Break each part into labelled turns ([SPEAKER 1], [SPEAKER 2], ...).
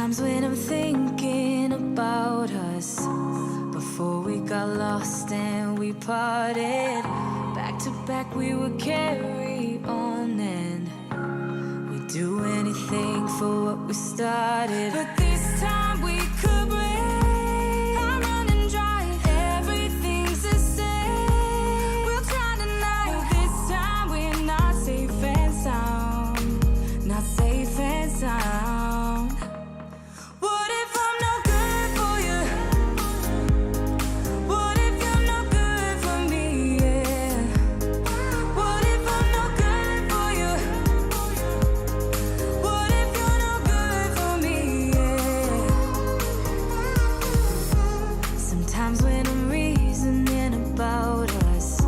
[SPEAKER 1] Sometimes when I'm thinking about us, before we got lost and we parted, back to back we would carry on and we'd do anything for what we started. But this time we could break. I'm running dry, everything's the same. We'll try tonight. This time we're not safe and sound, not safe and sound. What if I'm no good for you? What if you're no good for me? Yeah. What if I'm no good for you? What if you're no good for me? Yeah. Sometimes when I'm reasoning about us, I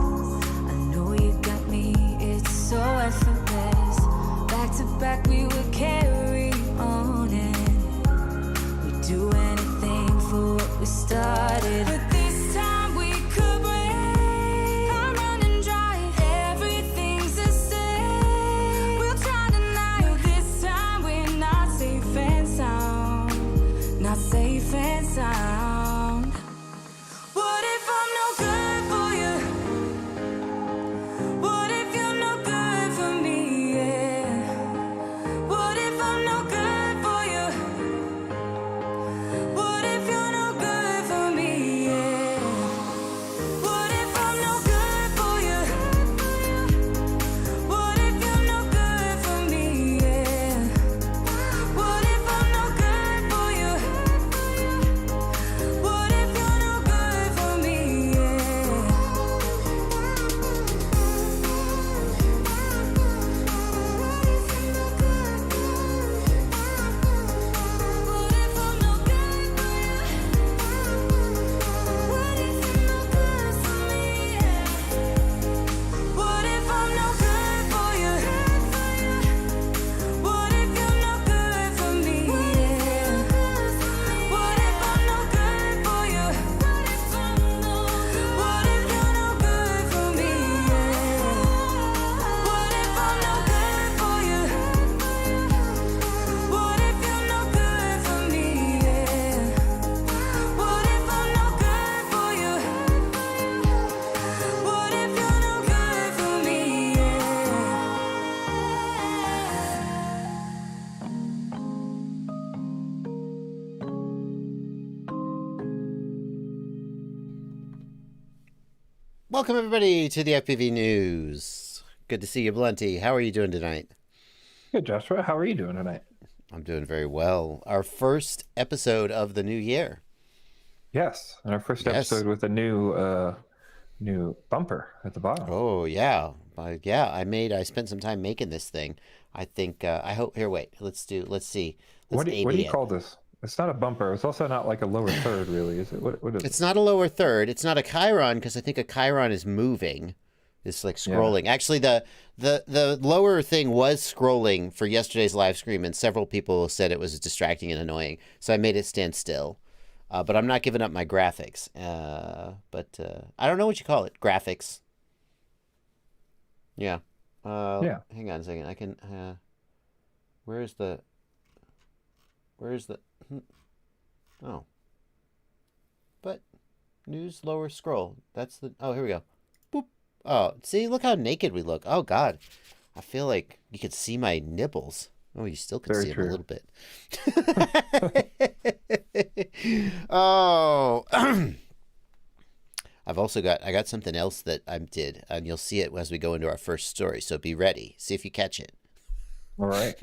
[SPEAKER 1] know you got me, it's so effortless. Back to back we would carry on and we'd do anything for what we started. But this time we could break. I'm running dry, everything's the same. We'll try tonight. This time we're not safe and sound, not safe and sound. What if I'm no good for you? What if you're no good for me? Yeah. What if I'm no good for you? What if you're no good for me? Yeah. What if I'm no good for you? What if you're no good for me? Yeah. What if I'm no good for you? What if you're no good for me? Yeah. What if I'm no good for you? What if you're no good for me? Yeah. What if I'm no good for you? What if you're no good for me? Yeah. What if I'm no good for you? What if you're no good for me? Yeah. What if I'm no good for you? What if you're no good for me? Yeah. What if I'm no good for you? What if you're no good for me?
[SPEAKER 2] Welcome everybody to the FPV News. Good to see you, Blunty. How are you doing tonight?
[SPEAKER 3] Good, Joshua. How are you doing tonight?
[SPEAKER 2] I'm doing very well. Our first episode of the new year.
[SPEAKER 3] Yes, and our first
[SPEAKER 2] Yes.
[SPEAKER 3] episode with a new bumper at the bottom.
[SPEAKER 2] Oh yeah, I spent some time making this thing. I think I hope. Here, wait. Let's see. Let's
[SPEAKER 3] What do
[SPEAKER 2] AB
[SPEAKER 3] you
[SPEAKER 2] it.
[SPEAKER 3] call this? It's not a bumper. It's also not like a lower third, really, is it? What is
[SPEAKER 2] It's
[SPEAKER 3] it?
[SPEAKER 2] not a lower third. It's not a chyron because I think a chyron is moving. It's like scrolling. Actually, the lower thing was scrolling for yesterday's live stream, and several people said it was distracting and annoying. So I made it stand still. But I'm not giving up my graphics. But I don't know what you call it. Graphics. Yeah.
[SPEAKER 3] Yeah.
[SPEAKER 2] Hang on a second. I can. Where's the? Oh. But news lower scroll. That's the. Oh, here we go. Boop. Oh, see, look how naked we look. Oh God, I feel like you could see my nipples. Oh, you still can
[SPEAKER 3] Very
[SPEAKER 2] see them
[SPEAKER 3] true.
[SPEAKER 2] a little bit. Oh. I got something else that I did, and you'll see it as we go into our first story. So be ready. See if you catch it.
[SPEAKER 3] All right.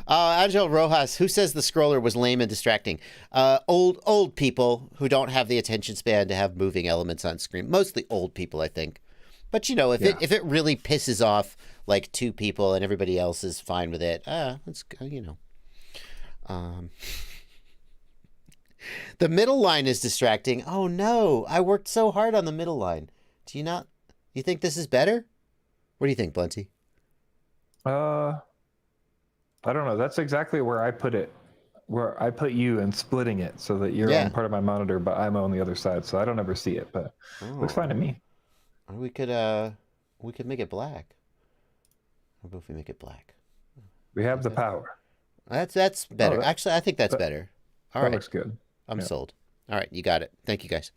[SPEAKER 2] Angel Rojas, who says the scroller was lame and distracting? Old people who don't have the attention span to have moving elements on screen. Mostly old people, I think. But you know, if it really pisses off like two people and everybody else is fine with it, it's the middle line is distracting. Oh no, I worked so hard on the middle line. Do you not? You think this is better? What do you think, Blunty?
[SPEAKER 3] I don't know. That's exactly where I put it. Where I put you and splitting it so that you're on part of my monitor, but I'm on the other side, so I don't ever see it. But looks fine to me.
[SPEAKER 2] We could make it black. How about if we make it black?
[SPEAKER 3] We have the power.
[SPEAKER 2] That's better. Actually, I think that's better. All right.
[SPEAKER 3] That looks good.
[SPEAKER 2] I'm sold. All right, you got it. Thank you, guys.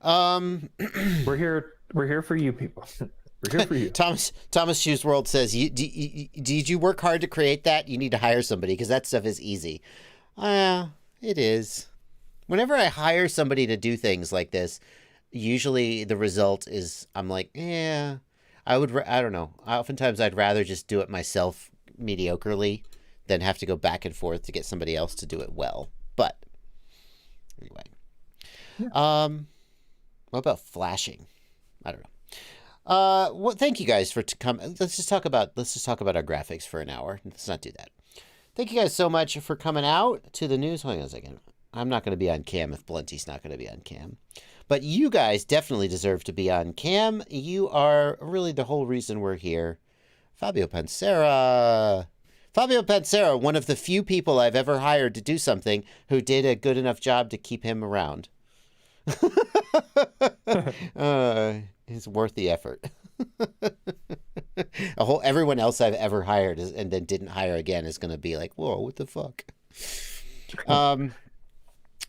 [SPEAKER 3] We're here for you people. We're here for you.
[SPEAKER 2] Thomas Shoes World says, did you work hard to create that? You need to hire somebody because that stuff is easy. It is. Whenever I hire somebody to do things like this, usually the result is I'm like, I don't know. Oftentimes I'd rather just do it myself mediocrely than have to go back and forth to get somebody else to do it well. But anyway. Yeah. What about flashing? I don't know. Well, thank you guys for coming. Let's just talk about our graphics for an hour. Let's not do that. Thank you guys so much for coming out to the news. Hold on a second. I'm not going to be on cam if Blunty's not going to be on cam. But you guys definitely deserve to be on cam. You are really the whole reason we're here. Fabio Pansera, one of the few people I've ever hired to do something who did a good enough job to keep him around. It's worth the effort. Everyone else I've ever hired and then didn't hire again is going to be like, whoa, what the fuck?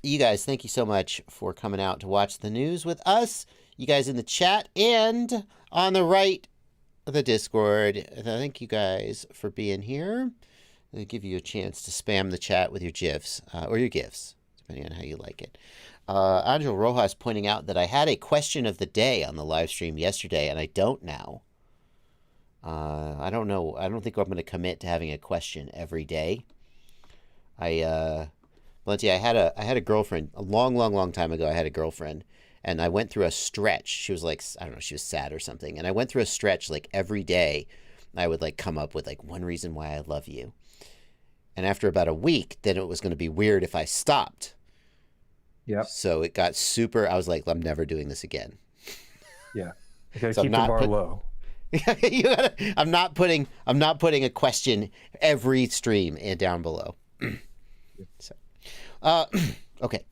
[SPEAKER 2] You guys, thank you so much for coming out to watch the news with us. You guys in the chat and on the right of the Discord. Thank you guys for being here. I'll give you a chance to spam the chat with your GIFs or your GIFs, depending on how you like it. Angel Rojas pointing out that I had a question of the day on the live stream yesterday, and I don't now. I don't know. I don't think I'm going to commit to having a question every day. Blunty, I had a girlfriend a long time ago. I had a girlfriend, and I went through a stretch. She was like, I don't know, she was sad or something, and I went through a stretch like every day. I would like come up with like one reason why I love you, and after about a week, then it was going to be weird if I stopped. Yeah. So it got super. I was like, I'm never doing this again. Yeah.
[SPEAKER 3] You gotta keep the bar low.
[SPEAKER 2] I'm not putting a question every stream down below. So, okay.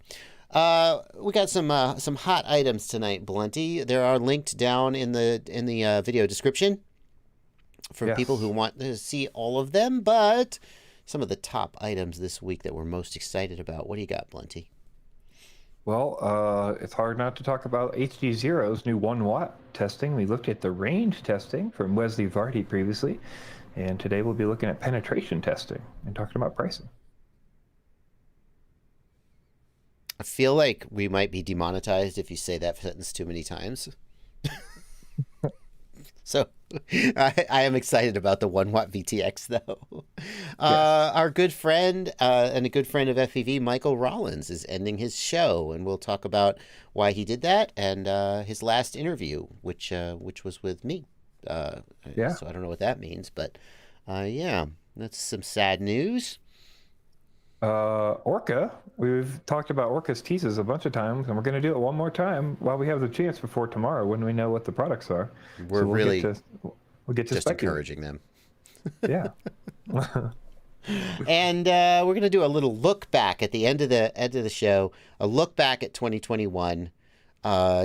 [SPEAKER 2] We got some hot items tonight, Blunty. There are linked down in the video description for people who want to see all of them. But some of the top items this week that we're most excited about. What do you got, Blunty?
[SPEAKER 3] Well, it's hard not to talk about HDZero's new 1 watt testing. We looked at the range testing from Wesley Vardy previously, and today we'll be looking at penetration testing and talking about pricing.
[SPEAKER 2] I feel like we might be demonetized if you say that sentence too many times. So I am excited about the 1 watt VTX though. Our good friend and a good friend of FPV, Michael Rollins, is ending his show, and we'll talk about why he did that and his last interview, which was with me. So I don't know what that means, but that's some sad news.
[SPEAKER 3] Orqa, we've talked about Orqa's teases a bunch of times, and we're going to do it one more time while we have the chance before tomorrow when we know what the products are.
[SPEAKER 2] We'll really
[SPEAKER 3] get to
[SPEAKER 2] just encouraging them.
[SPEAKER 3] Yeah.
[SPEAKER 2] And we're going to do a little look back at the end of the show, a look back at 2021,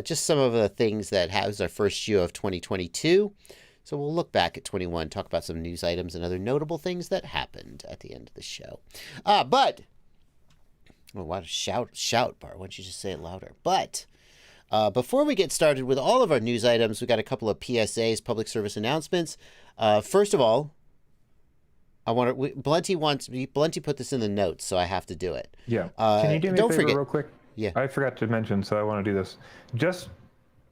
[SPEAKER 2] just some of the things that was our first show of 2022. So we'll look back at 21, talk about some news items and other notable things that happened at the end of the show. Why don't shout, Bart? Why don't you just say it louder? But before we get started with all of our news items, we got a couple of PSAs, public service announcements. First of all, Blunty put this in the notes, so I have to do it.
[SPEAKER 3] Yeah. Can you do me a favor real quick?
[SPEAKER 2] Yeah.
[SPEAKER 3] I forgot to mention, so I want to do this.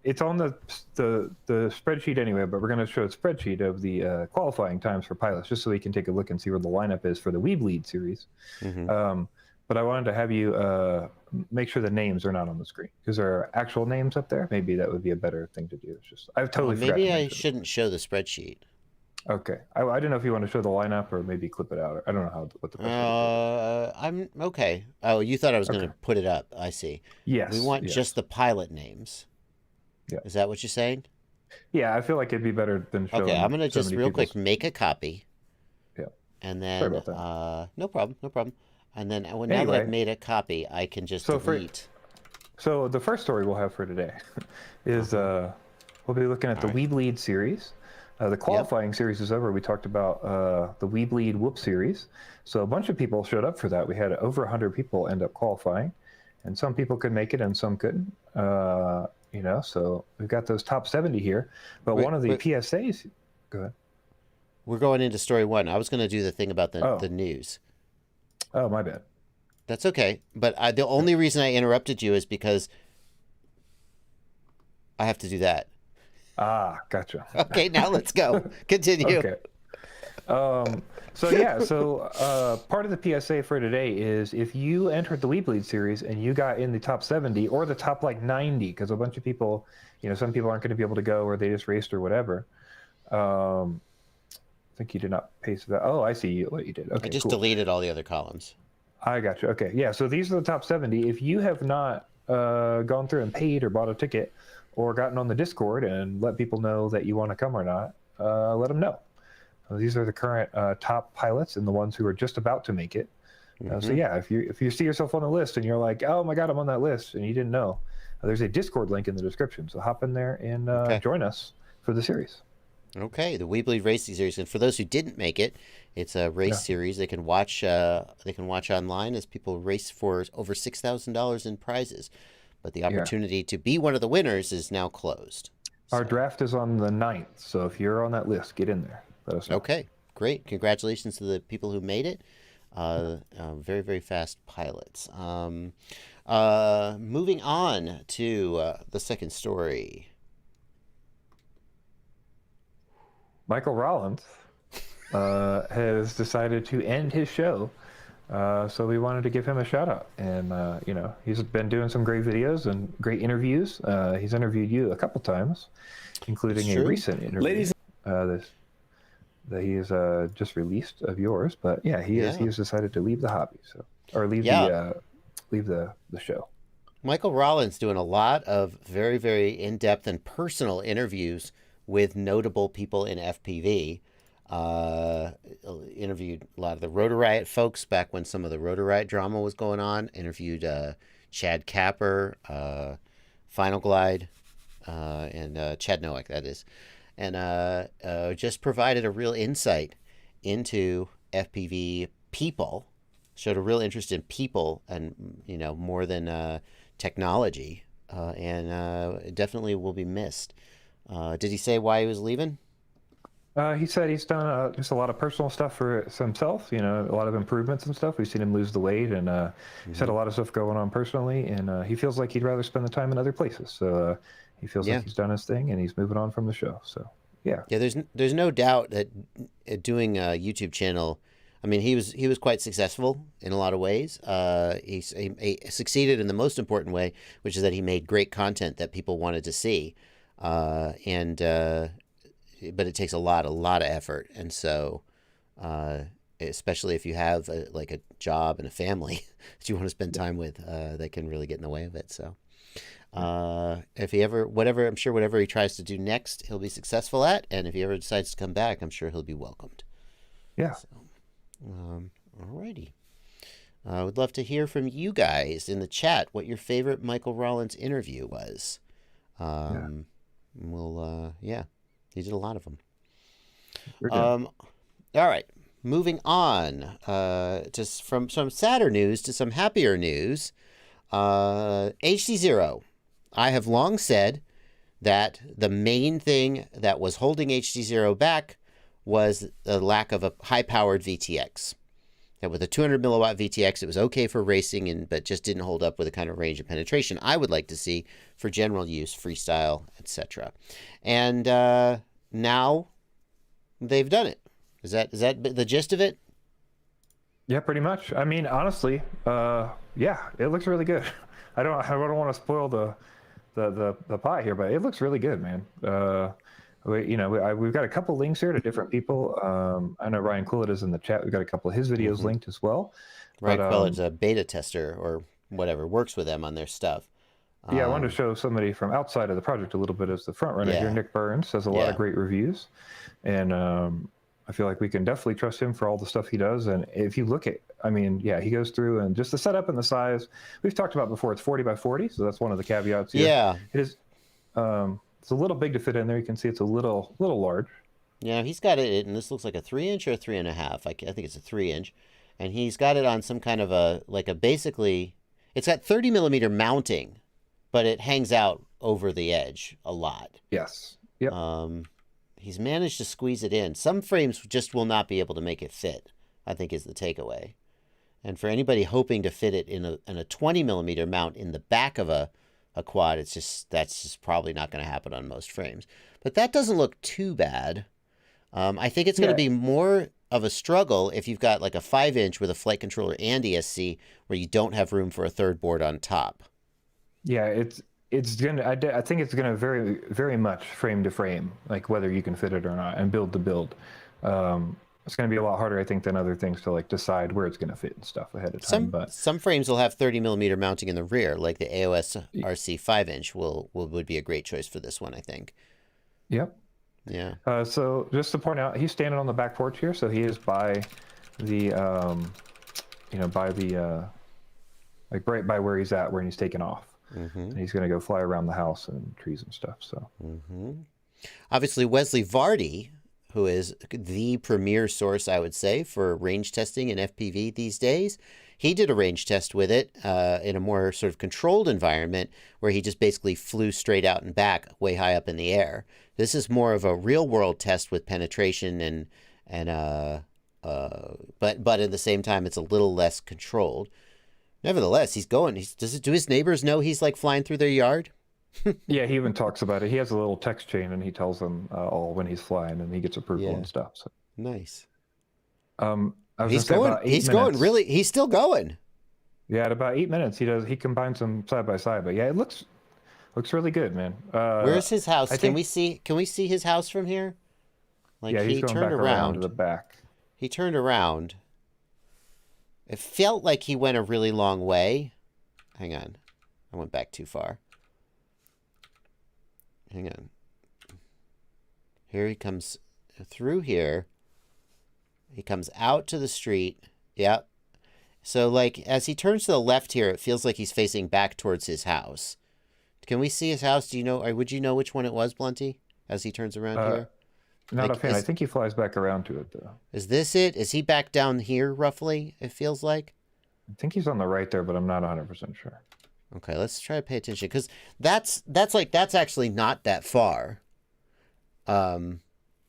[SPEAKER 3] It's on the spreadsheet anyway, but we're going to show a spreadsheet of the qualifying times for pilots, just so we can take a look and see where the lineup is for the Webleed series. Mm-hmm. But I wanted to have you make sure the names are not on the screen, because there are actual names up there. Maybe that would be a better thing to do. I've totally forgot.
[SPEAKER 2] Maybe I shouldn't show the spreadsheet.
[SPEAKER 3] Okay. I didn't know if you want to show the lineup or maybe clip it out. I don't know what the
[SPEAKER 2] I'm okay. Oh, you thought I was going to put it up. I see.
[SPEAKER 3] Yes.
[SPEAKER 2] We want just the pilot names.
[SPEAKER 3] Yeah.
[SPEAKER 2] Is that what you're saying?
[SPEAKER 3] Yeah, I feel like it'd be better than showing.
[SPEAKER 2] Okay, I'm going to just real quick make a copy.
[SPEAKER 3] Yeah.
[SPEAKER 2] And then
[SPEAKER 3] sorry about that.
[SPEAKER 2] No problem. And then now that I've made a copy, I can just delete.
[SPEAKER 3] So the first story we'll have for today is we'll be looking at the Webleed series. The qualifying series is over. We talked about the Webleed Whoop series. So a bunch of people showed up for that. We had over 100 people end up qualifying, and some people could make it and some couldn't. You know, so we've got those top 70 here. But one of the PSAs, go ahead.
[SPEAKER 2] We're going into story one. I was going to do the thing about the news.
[SPEAKER 3] Oh, my bad.
[SPEAKER 2] That's okay. But the only reason I interrupted you is because I have to do that.
[SPEAKER 3] Ah, gotcha.
[SPEAKER 2] Okay, now let's go. Continue.
[SPEAKER 3] Okay. So part of the PSA for today is if you entered the Webleed series and you got in the top 70 or the top like 90, because a bunch of people, you know, some people aren't going to be able to go or they just raced or whatever. I think you did not paste that. Oh, I see what you did. Okay,
[SPEAKER 2] I just deleted all the other columns.
[SPEAKER 3] I got you. Okay, yeah. So these are the top 70. If you have not gone through and paid or bought a ticket or gotten on the Discord and let people know that you want to come or not, let them know. These are the current top pilots and the ones who are just about to make it. So yeah, if you see yourself on the list and you're like, oh my God, I'm on that list, and you didn't know, there's a Discord link in the description. So hop in there and join us for the series. Okay,
[SPEAKER 2] the Webleed Racing Series, and for those who didn't make it, it's a race series. They can watch. They can watch online as people race for over $6,000 in prizes. But the opportunity to be one of the winners is now closed.
[SPEAKER 3] Our draft is on the 9th, so if you're on that list, get in there. Let us know.
[SPEAKER 2] Okay, great. Congratulations to the people who made it. Very, very fast pilots. Moving on to the second story.
[SPEAKER 3] Michael Rollins has decided to end his show, so we wanted to give him a shout out. And you know, he's been doing some great videos and great interviews. He's interviewed you a couple times, including a recent interview that he has just released of yours. But yeah, he has decided to leave the hobby, or leave the show.
[SPEAKER 2] Michael Rollins doing a lot of very, very in-depth and personal interviews with notable people in FPV. Interviewed a lot of the Rotor Riot folks back when some of the Rotor Riot drama was going on. Interviewed Chad Capper, Final Glide, and Chad Nowak, that is. And just provided a real insight into FPV people. Showed a real interest in people and, you know, more than technology. And definitely will be missed. Did he say why he was leaving?
[SPEAKER 3] He said he's done just a lot of personal stuff for himself, you know, a lot of improvements and stuff. We've seen him lose the weight, and he said a lot of stuff going on personally, and he feels like he'd rather spend the time in other places. So he feels like he's done his thing, and he's moving on from the show. So, yeah. Yeah,
[SPEAKER 2] there's no doubt that doing a YouTube channel, I mean, he was quite successful in a lot of ways. He succeeded in the most important way, which is that he made great content that people wanted to see. But it takes a lot of effort, and so especially if you have a job and a family that you want to spend time with, that can really get in the way of it. So if he ever, I'm sure whatever he tries to do next, he'll be successful at, and if he ever decides to come back, I'm sure he'll be welcomed.
[SPEAKER 3] Yeah.
[SPEAKER 2] So, alrighty. I would love to hear from you guys in the chat what your favorite Michael Rollins interview was. He did a lot of them. All right, moving on just from some sadder news to some happier news. HDZero. I have long said that the main thing that was holding HDZero back was the lack of a high-powered VTX. That with a 200 milliwatt VTX, it was okay for racing, but just didn't hold up with the kind of range and penetration I would like to see for general use, freestyle, etc. And now they've done it. Is that the gist of it?
[SPEAKER 3] Yeah, pretty much. I mean, honestly, it looks really good. I don't want to spoil the pie here, but it looks really good, man. We've got a couple links here to different people. I know Ryan Quillett is in the chat. We've got a couple of his videos linked as well.
[SPEAKER 2] Ryan Quillett's a beta tester or whatever, works with them on their stuff.
[SPEAKER 3] I wanted to show somebody from outside of the project a little bit as the front runner here. Nick Burns has a lot of great reviews, and I feel like we can definitely trust him for all the stuff he does. And if you look at, he goes through and just the setup and the size we've talked about before. It's 40 by 40, so that's one of the caveats here.
[SPEAKER 2] Yeah,
[SPEAKER 3] it is. It's a little big to fit in there. You can see it's a little large.
[SPEAKER 2] Yeah, he's got it, and this looks like a 3-inch or a 3.5. I think it's a 3-inch, and he's got it on some kind of basically, it's got 30 millimeter mounting, but it hangs out over the edge a lot.
[SPEAKER 3] Yes. Yep.
[SPEAKER 2] He's managed to squeeze it in. Some frames just will not be able to make it fit, I think is the takeaway. And for anybody hoping to fit it in a 20 millimeter mount in the back of a quad, that's just probably not going to happen on most frames. But that doesn't look too bad. I think it's going to be more of a struggle if you've got like a 5-inch with a flight controller and ESC where you don't have room for a third board on top.
[SPEAKER 3] Yeah, it's gonna. I think it's gonna vary very much frame to frame, like whether you can fit it or not, and build to build. It's gonna be a lot harder, I think, than other things to like decide where it's gonna fit and stuff ahead of time. But
[SPEAKER 2] some frames will have 30 millimeter mounting in the rear, like the AOS RC 5-inch would be a great choice for this one, I think.
[SPEAKER 3] Yep.
[SPEAKER 2] Yeah.
[SPEAKER 3] So just to point out, he's standing on the back porch here, so he is by the, like right by where he's at, where he's taking off. Mm-hmm. And he's going to go fly around the house and trees and stuff. So,
[SPEAKER 2] obviously, Wesley Vardy, who is the premier source, I would say, for range testing in FPV these days, he did a range test with it in a more sort of controlled environment where he just basically flew straight out and back way high up in the air. This is more of a real world test with penetration but at the same time, it's a little less controlled. Nevertheless, he's going. Do his neighbors know he's like flying through their yard?
[SPEAKER 3] Yeah, he even talks about it. He has a little text chain, and he tells them all when he's flying, and he gets approval and stuff. So
[SPEAKER 2] nice.
[SPEAKER 3] He's going.
[SPEAKER 2] He's going. Really, he's still going.
[SPEAKER 3] Yeah, at about 8 minutes, he combines them side by side. But yeah, it looks really good, man.
[SPEAKER 2] Where's his house? Can we see his house from here? Like
[SPEAKER 3] yeah, he's going back around to the back.
[SPEAKER 2] He turned around. It felt like he went a really long way. Hang on. I went back too far. Hang on. Here he comes through here. He comes out to the street. Yep. So, like, as he turns to the left here, it feels like he's facing back towards his house. Can we see his house? Do you know, or would you know which one it was, Blunty, as he turns around here?
[SPEAKER 3] Not offhand. I think he flies back around to it, though.
[SPEAKER 2] Is this it? Is he back down here, roughly, it feels like?
[SPEAKER 3] I think he's on the right there, but I'm not 100% sure.
[SPEAKER 2] Okay, let's try to pay attention, because that's actually not that far. Not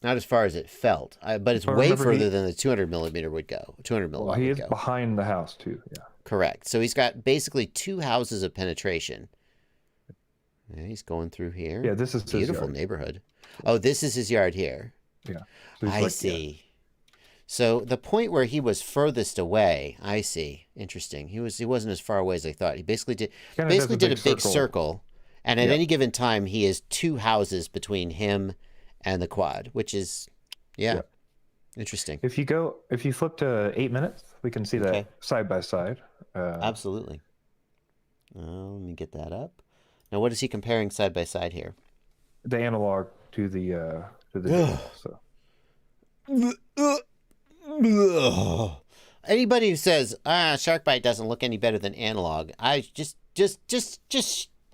[SPEAKER 2] as far as it felt, but it's way further than the 200 millimeter would go. 200 millimeter.
[SPEAKER 3] Well, he is behind the house, too, yeah.
[SPEAKER 2] Correct. So he's got basically 2 houses of penetration. Yeah, he's going through here.
[SPEAKER 3] Yeah, this is
[SPEAKER 2] beautiful neighborhood. Oh, this is his yard here.
[SPEAKER 3] Yeah.
[SPEAKER 2] So I see. Yeah. So the point where he was furthest away, I see. Interesting. He wasn't as far away as I thought. He basically did a big circle, and at any given time he has 2 houses between him and the quad, which is interesting.
[SPEAKER 3] If you flip to 8 minutes, we can see that side by side.
[SPEAKER 2] Absolutely. Let me get that up. Now, what is he comparing side by side here?
[SPEAKER 3] The analog to the digital. So.
[SPEAKER 2] Anybody who says SharkBite doesn't look any better than analog, I just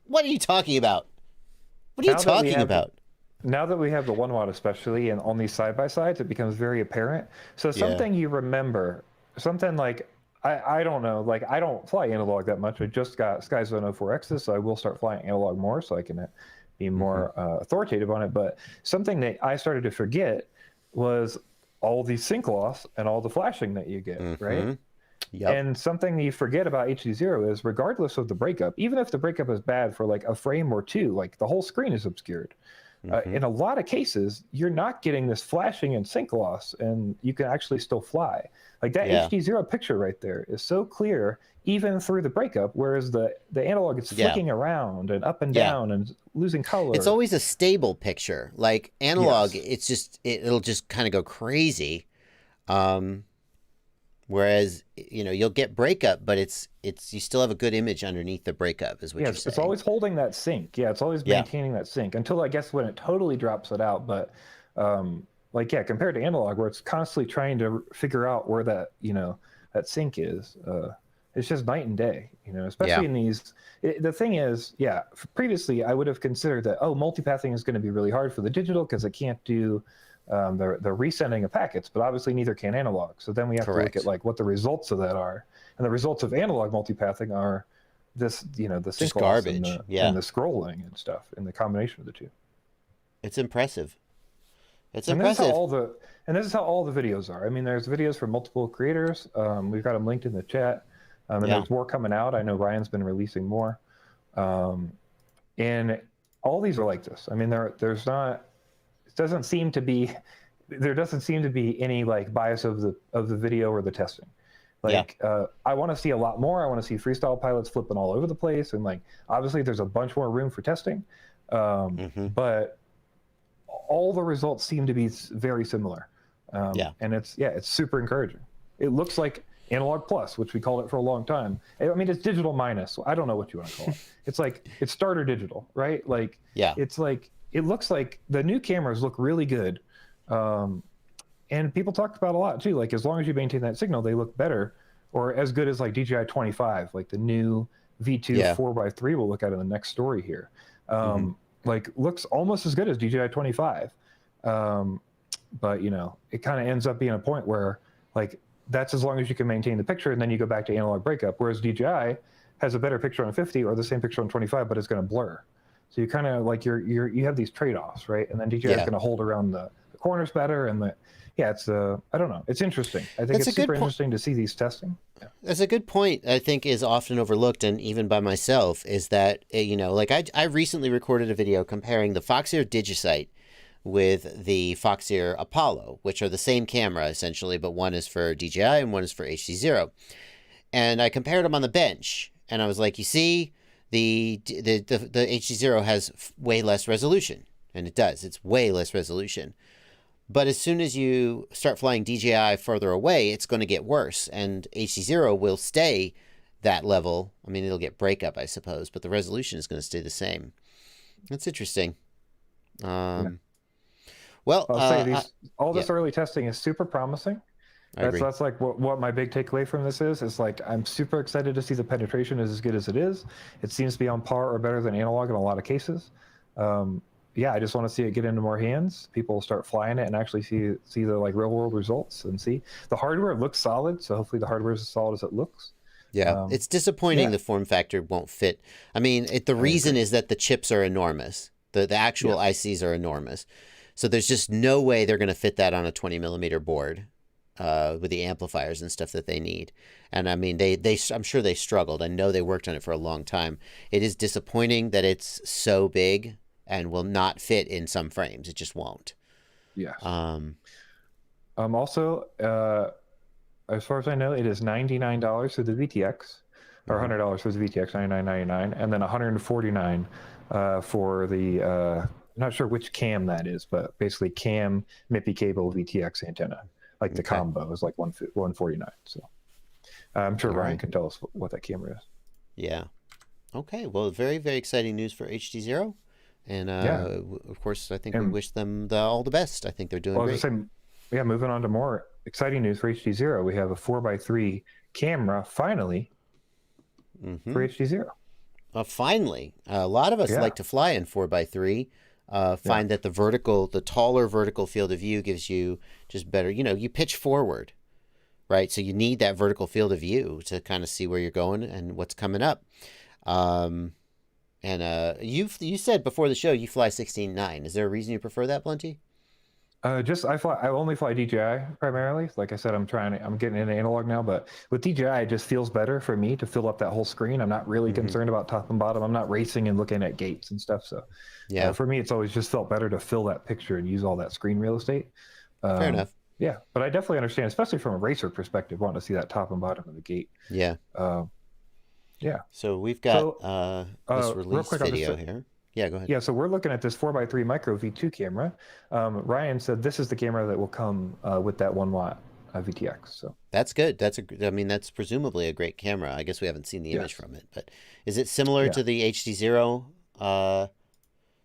[SPEAKER 2] what are you talking about? What are you talking about?
[SPEAKER 3] Now that we have the 1 watt, especially, and on these side by sides, it becomes very apparent. So something you remember, something like. I don't know, like I don't fly analog that much. I just got SkyZone 04X's, so I will start flying analog more so I can be more authoritative on it. But something that I started to forget was all the sync loss and all the flashing that you get, right? Yep. And something you forget about HDZero is regardless of the breakup, even if the breakup is bad for like a frame or 2, like the whole screen is obscured. In a lot of cases, you're not getting this flashing and sync loss, and you can actually still fly. Like that HDZero picture right there is so clear, even through the breakup, whereas the analog is flicking around and up and down and losing color.
[SPEAKER 2] It's always a stable picture. Like analog, it's just it'll just kind of go crazy. Whereas, you'll get breakup, but it's you still have a good image underneath the breakup, is what you're saying.
[SPEAKER 3] It's always holding that sync. Yeah, it's always maintaining that sync until I guess when it totally drops it out. But compared to analog, where it's constantly trying to figure out where that that sync is, it's just night and day. Especially in these. The thing is, previously I would have considered that multipathing is going to be really hard for the digital because it can't do they're resending of packets, but obviously neither can analog. So then we have to look at like what the results of that are, and the results of analog multipathing are this, the sync loss
[SPEAKER 2] garbage,
[SPEAKER 3] and the scrolling and stuff, and the combination of the two.
[SPEAKER 2] It's impressive. It's
[SPEAKER 3] and
[SPEAKER 2] impressive.
[SPEAKER 3] This is how all the videos are. I mean, there's videos from multiple creators. We've got them linked in the chat, and there's more coming out. I know Ryan's been releasing more, and all these are like this. I mean, there doesn't seem to be any like bias of the video or the testing. Like, I want to see a lot more. I want to see freestyle pilots flipping all over the place, and like obviously there's a bunch more room for testing, but all the results seem to be very similar. And it's super encouraging. It looks like analog plus, which we called it for a long time. I mean, it's digital minus. I don't know what you want to call it. It's like it's starter digital, right? Like, it's like it looks like the new cameras look really good. And people talked about a lot too. Like, as long as you maintain that signal, they look better, or as good as like DJI 25, like the new V2 4x3 we'll look at in the next story here. Like, looks almost as good as DJI 25. But it kind of ends up being a point where like that's as long as you can maintain the picture, and then you go back to analog breakup. Whereas DJI has a better picture on 50 or the same picture on 25, but it's going to blur. So you kind of like you have these trade-offs, right? And then DJI is going to hold around the corners better, and it's I don't know. It's interesting. I think it's super interesting to see these testing. Yeah.
[SPEAKER 2] That's a good point. I think is often overlooked, and even by myself, is that like I recently recorded a video comparing the Foxeer Digisight with the Foxeer Apollo, which are the same camera essentially, but one is for DJI and one is for HDZero. And I compared them on the bench, and I was like, you see, the HDZero has way less resolution, and it does. It's way less resolution. But as soon as you start flying DJI further away, it's going to get worse, and HDZero will stay that level. I mean, it'll get breakup, I suppose, but the resolution is going to stay the same. That's interesting. Well,
[SPEAKER 3] I'll say all this early testing is super promising. That's like what my big takeaway from this is. It's like I'm super excited to see the penetration is as good as it is. It seems to be on par or better than analog in a lot of cases. I just want to see it get into more hands. People start flying it and actually see the like real world results, and see the hardware looks solid. So hopefully the hardware is as solid as it looks.
[SPEAKER 2] Yeah, it's disappointing the form factor won't fit. I mean, the reason is that the chips are enormous. The actual ICs are enormous. So there's just no way they're going to fit that on a 20 millimeter board with the amplifiers and stuff that they need. And I mean, I'm sure they struggled. I know they worked on it for a long time. It is disappointing that it's so big and will not fit in some frames. It just won't. Yeah.
[SPEAKER 3] Also, as far as I know, it is $99 for the VTX, or $100 for the VTX, $99.99, and then $149 for the. I'm not sure which cam that is, but basically cam, MIPI cable, VTX antenna. Like the combo is like $149. So I'm sure Ryan can tell us what that camera is.
[SPEAKER 2] Yeah. Okay. Well, very, very exciting news for HDZero. And of course, I think we wish them all the best. I think they're doing great.
[SPEAKER 3] Moving on to more exciting news for HDZero. We have a 4x3 camera finally for HDZero.
[SPEAKER 2] Finally. A lot of us like to fly in 4x3. Find that the taller vertical field of view gives you just better, you pitch forward, right? So you need that vertical field of view to kind of see where you're going and what's coming up. And you said before the show you fly 16.9. Is there a reason you prefer that, Blunty?
[SPEAKER 3] I only fly DJI primarily. Like I said, I'm getting into analog now, but with DJI, it just feels better for me to fill up that whole screen. I'm not really concerned about top and bottom. I'm not racing and looking at gates and stuff. So for me, it's always just felt better to fill that picture and use all that screen real estate.
[SPEAKER 2] Fair enough.
[SPEAKER 3] Yeah, but I definitely understand, especially from a racer perspective, wanting to see that top and bottom of the gate.
[SPEAKER 2] Yeah.
[SPEAKER 3] So
[SPEAKER 2] we've got this release video here. Yeah, go ahead.
[SPEAKER 3] Yeah, so we're looking at this 4x3 micro V2 camera. Ryan said this is the camera that will come with that 1 watt VTX. So
[SPEAKER 2] that's good. That's presumably a great camera. I guess we haven't seen the image from it, but is it similar to the HDZero,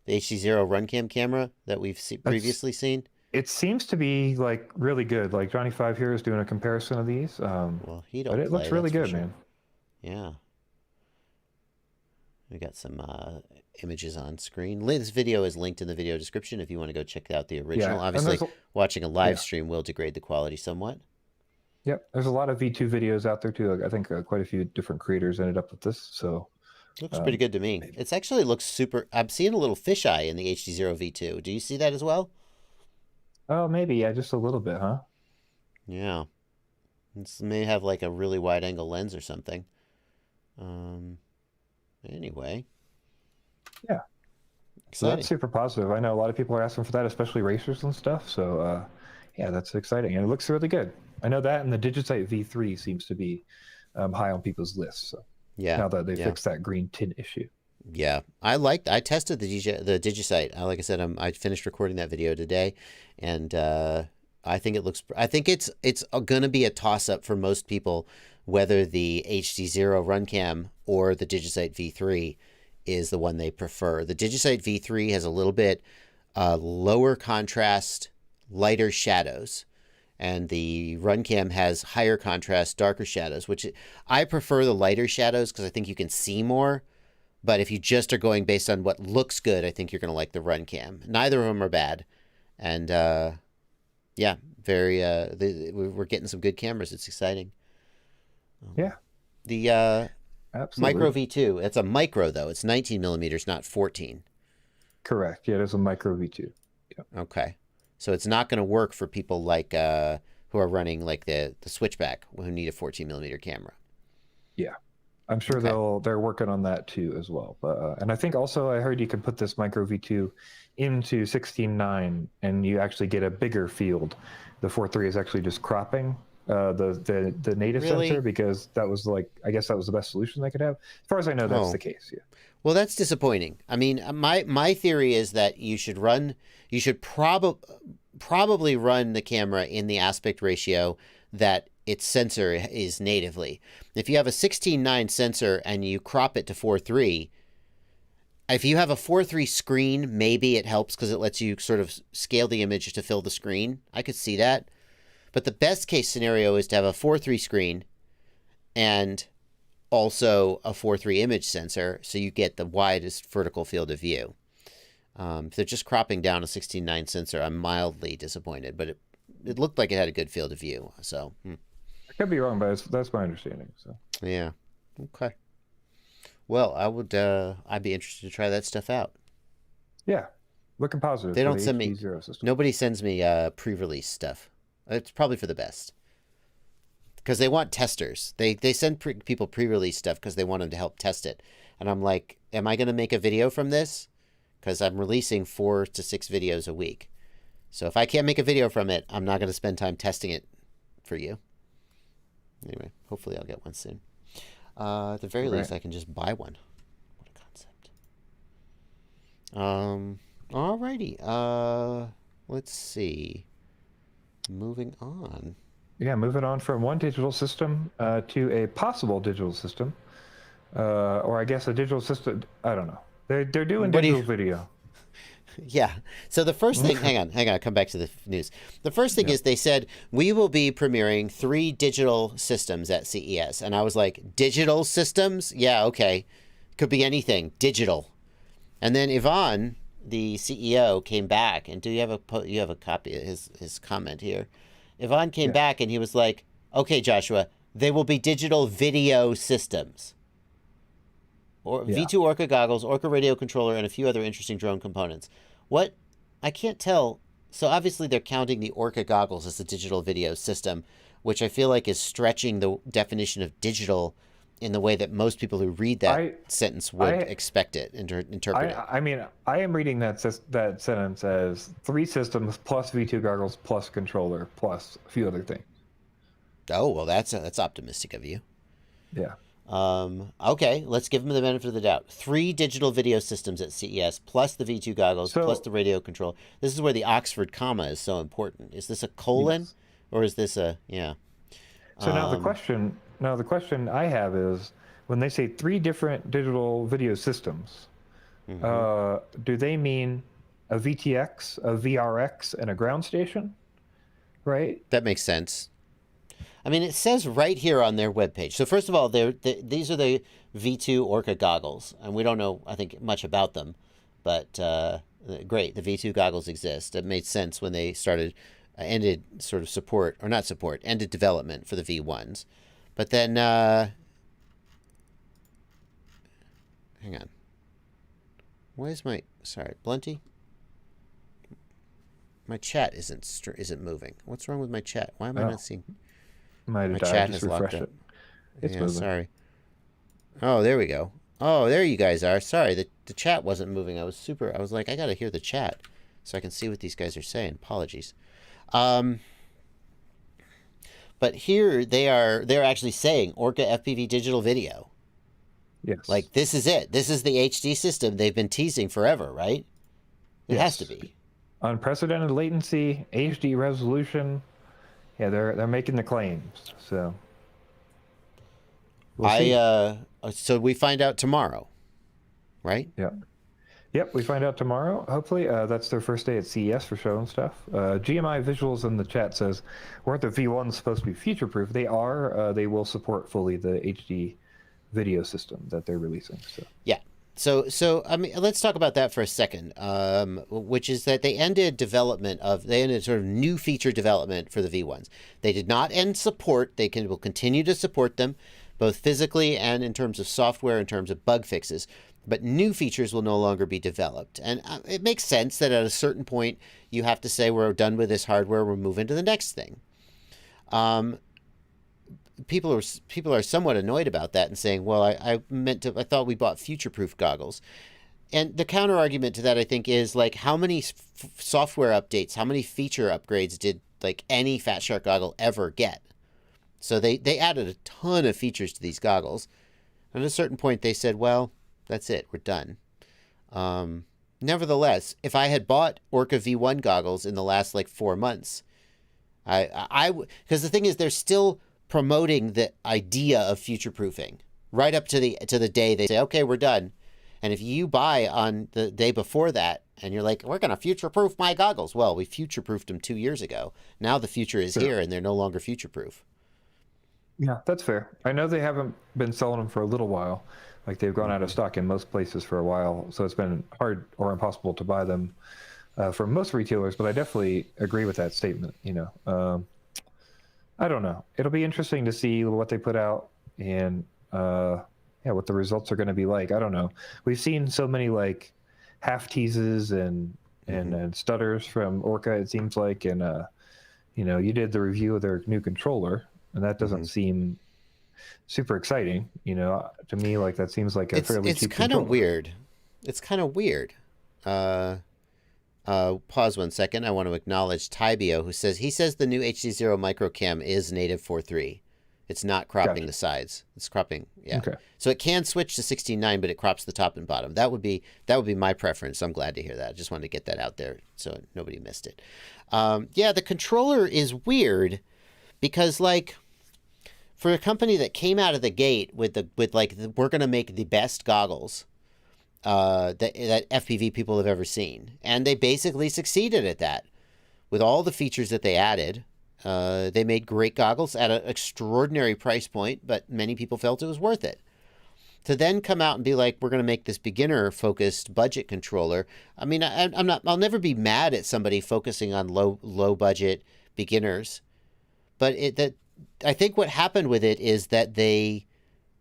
[SPEAKER 2] RunCam camera that we've previously seen?
[SPEAKER 3] It seems to be like really good. Like Johnny 5 here is doing a comparison of these. But it looks really good, man.
[SPEAKER 2] Yeah. We got some images on screen. This video is linked in the video description if you want to go check out the original.
[SPEAKER 3] Yeah,
[SPEAKER 2] Obviously, watching a live stream will degrade the quality somewhat.
[SPEAKER 3] Yep, there's a lot of V2 videos out there too. I think quite a few different creators ended up with this. So
[SPEAKER 2] looks pretty good to me. It's actually looks super. I'm seeing a little fisheye in the HDZero V2. Do you see that as well?
[SPEAKER 3] Oh, maybe, yeah, just a little bit, huh?
[SPEAKER 2] Yeah. This may have like a really wide angle lens or something. Anyway.
[SPEAKER 3] Yeah. So that's super positive. I know a lot of people are asking for that, especially racers and stuff. So yeah, that's exciting. And it looks really good. I know that, and the Digisight V3 seems to be high on people's lists. So
[SPEAKER 2] yeah.
[SPEAKER 3] Now that they fixed that green tint issue.
[SPEAKER 2] Yeah, I tested the Digisight. Like I said, I finished recording that video today, and I think it looks. I think it's gonna be a toss up for most people, whether the HDZero RunCam or the Digisight V3 is the one they prefer. The Digisight V3 has a little bit lower contrast, lighter shadows, and the RunCam has higher contrast, darker shadows. Which I prefer the lighter shadows because I think you can see more. But if you just are going based on what looks good, I think you're going to like the RunCam. Neither of them are bad. And, yeah, we're getting some good cameras. It's exciting.
[SPEAKER 3] Yeah.
[SPEAKER 2] The
[SPEAKER 3] Absolutely.
[SPEAKER 2] Micro V2, it's a micro, though. It's 19 millimeters, not 14.
[SPEAKER 3] Correct. Yeah, there's a Micro V2. Yeah.
[SPEAKER 2] Okay. So it's not going to work for people like who are running like the Switchback, who need a 14 millimeter camera.
[SPEAKER 3] Yeah. I'm sure they're working on that too as well. But and I think also I heard you can put this Micro V2 into 16:9 and you actually get a bigger field. The 4.3 is actually just cropping the native sensor, because that was I guess that was the best solution they could have. As far as I know, that's the case. Yeah.
[SPEAKER 2] Well, that's disappointing. I mean, my theory is that you should probably run the camera in the aspect ratio that its sensor is natively. If you have a 16:9 sensor and you crop it to 4.3, if you have a 4.3 screen, maybe it helps because it lets you sort of scale the image to fill the screen. I could see that. But the best case scenario is to have a 4.3 screen and also a 4.3 image sensor, so you get the widest vertical field of view. If they're just cropping down a 16:9 sensor, I'm mildly disappointed, but it looked like it had a good field of view. So
[SPEAKER 3] I could be wrong, but that's my understanding. So
[SPEAKER 2] yeah, okay. Well, I'd be interested to try that stuff out.
[SPEAKER 3] Yeah, looking positive.
[SPEAKER 2] They don't send me.
[SPEAKER 3] System.
[SPEAKER 2] Nobody sends me pre-release stuff. It's probably for the best, because they want testers. They send people pre-release stuff because they want them to help test it. And I'm like, am I going to make a video from this? Because I'm releasing 4 to 6 videos a week. So if I can't make a video from it, I'm not going to spend time testing it for you. Anyway, hopefully I'll get one soon. At the very least, I can just buy one. What a concept. Alrighty. Let's see. Moving on.
[SPEAKER 3] Yeah, moving on from one digital system to a possible digital system. Or I guess a digital system. I don't know. They're doing digital video.
[SPEAKER 2] Yeah. So the first thing, hang on, I'll come back to the news. The first thing is they said, we will be premiering 3 digital systems at CES. And I was like, digital systems? Yeah, okay. Could be anything. Digital. And then Ivan, the CEO, came back, and do you have a copy of his comment here? Ivan came back and he was like, okay, Joshua, they will be digital video systems. V2 Orqa goggles, Orqa radio controller, and a few other interesting drone components. What? I can't tell. So obviously they're counting the Orqa goggles as a digital video system, which I feel like is stretching the definition of digital in the way that most people who read that sentence would expect it, interpret it.
[SPEAKER 3] I mean, I am reading that sentence as 3 systems plus V2 goggles plus controller plus a few other things.
[SPEAKER 2] Oh, well, that's optimistic of you.
[SPEAKER 3] Yeah.
[SPEAKER 2] Okay, let's give them the benefit of the doubt. 3 digital video systems at CES, plus the V2 goggles, plus the radio control. This is where the Oxford comma is so important. Is this a colon, or is this a
[SPEAKER 3] So now the question I have is, when they say 3 different digital video systems, do they mean a VTX, a VRX, and a ground station? Right.
[SPEAKER 2] That makes sense. I mean, it says right here on their webpage. So first of all, these are the V2 Orqa goggles, and we don't know, I think, much about them, but great. The V2 goggles exist. It made sense when they ended sort of support, or not support, ended development for the V1s. But then, hang on. Where's my, sorry, Blunty? My chat isn't moving. What's wrong with my chat? Why am I not seeing?
[SPEAKER 3] My
[SPEAKER 2] chat
[SPEAKER 3] just
[SPEAKER 2] has locked
[SPEAKER 3] refresh
[SPEAKER 2] up.
[SPEAKER 3] It's moving.
[SPEAKER 2] Sorry. Oh, there we go. Oh, there you guys are. Sorry, the chat wasn't moving. I was like, I gotta hear the chat so I can see what these guys are saying. Apologies. But here they're actually saying Orqa FPV digital video.
[SPEAKER 3] Yes.
[SPEAKER 2] Like, this is it. This is the HD system they've been teasing forever, right? It has to be.
[SPEAKER 3] Unprecedented latency, HD resolution. Yeah, they're making the claims. So we'll see.
[SPEAKER 2] So we find out tomorrow, right?
[SPEAKER 3] Yeah. Yep, we find out tomorrow. Hopefully, that's their first day at CES for showing stuff. GMI Visuals in the chat says, weren't the V1s supposed to be future-proof? They are. They will support fully the HD video system that they're releasing. So
[SPEAKER 2] yeah. So I mean, let's talk about that for a second, which is that they ended sort of new feature development for the V1s. They did not end support. They will continue to support them, both physically and in terms of software, in terms of bug fixes. But new features will no longer be developed. And it makes sense that at a certain point, you have to say, we're done with this hardware, we're moving to the next thing. People are somewhat annoyed about that and saying, well, I thought we bought future-proof goggles. And the counter argument to that, I think, is like, how many software updates, how many feature upgrades did like any Fat Shark goggle ever get? So they added a ton of features to these goggles. And at a certain point, they said, well, that's it, we're done. Nevertheless, if I had bought Orqa V1 goggles in the last like 4 months, because the thing is, they're still promoting the idea of future-proofing right up to the day they say, okay, we're done. And if you buy on the day before that and you're like, we're going to future-proof my goggles. Well, we future-proofed them 2 years ago. Now the future is here and they're no longer future-proof.
[SPEAKER 3] Yeah, that's fair. I know they haven't been selling them for a little while. Like, they've gone out of stock in most places for a while. So it's been hard or impossible to buy them from most retailers. But I definitely agree with that statement, you know. I don't know. It'll be interesting to see what they put out and what the results are going to be like. I don't know. We've seen so many like half teases and stutters from Orqa, it seems like, and you know, you did the review of their new controller, and that doesn't seem super exciting. You know, to me, like, that seems like a fairly cheap controller.
[SPEAKER 2] It's kind of weird. Pause 1 second. I want to acknowledge Tybio, who says the new HDZero microcam is native 4.3. It's not cropping the sides. It's cropping, yeah. Okay. So it can switch to 16:9, but it crops the top and bottom. That would be my preference. I'm glad to hear that. I just wanted to get that out there so nobody missed it. Yeah, the controller is weird because, like, for a company that came out of the gate with we're going to make the best goggles that FPV people have ever seen. And they basically succeeded at that. With all the features that they added, they made great goggles at an extraordinary price point, but many people felt it was worth it. To then come out and be like, we're going to make this beginner-focused budget controller. I mean, I'll never be mad at somebody focusing on low-budget beginners. But I think what happened with it is that they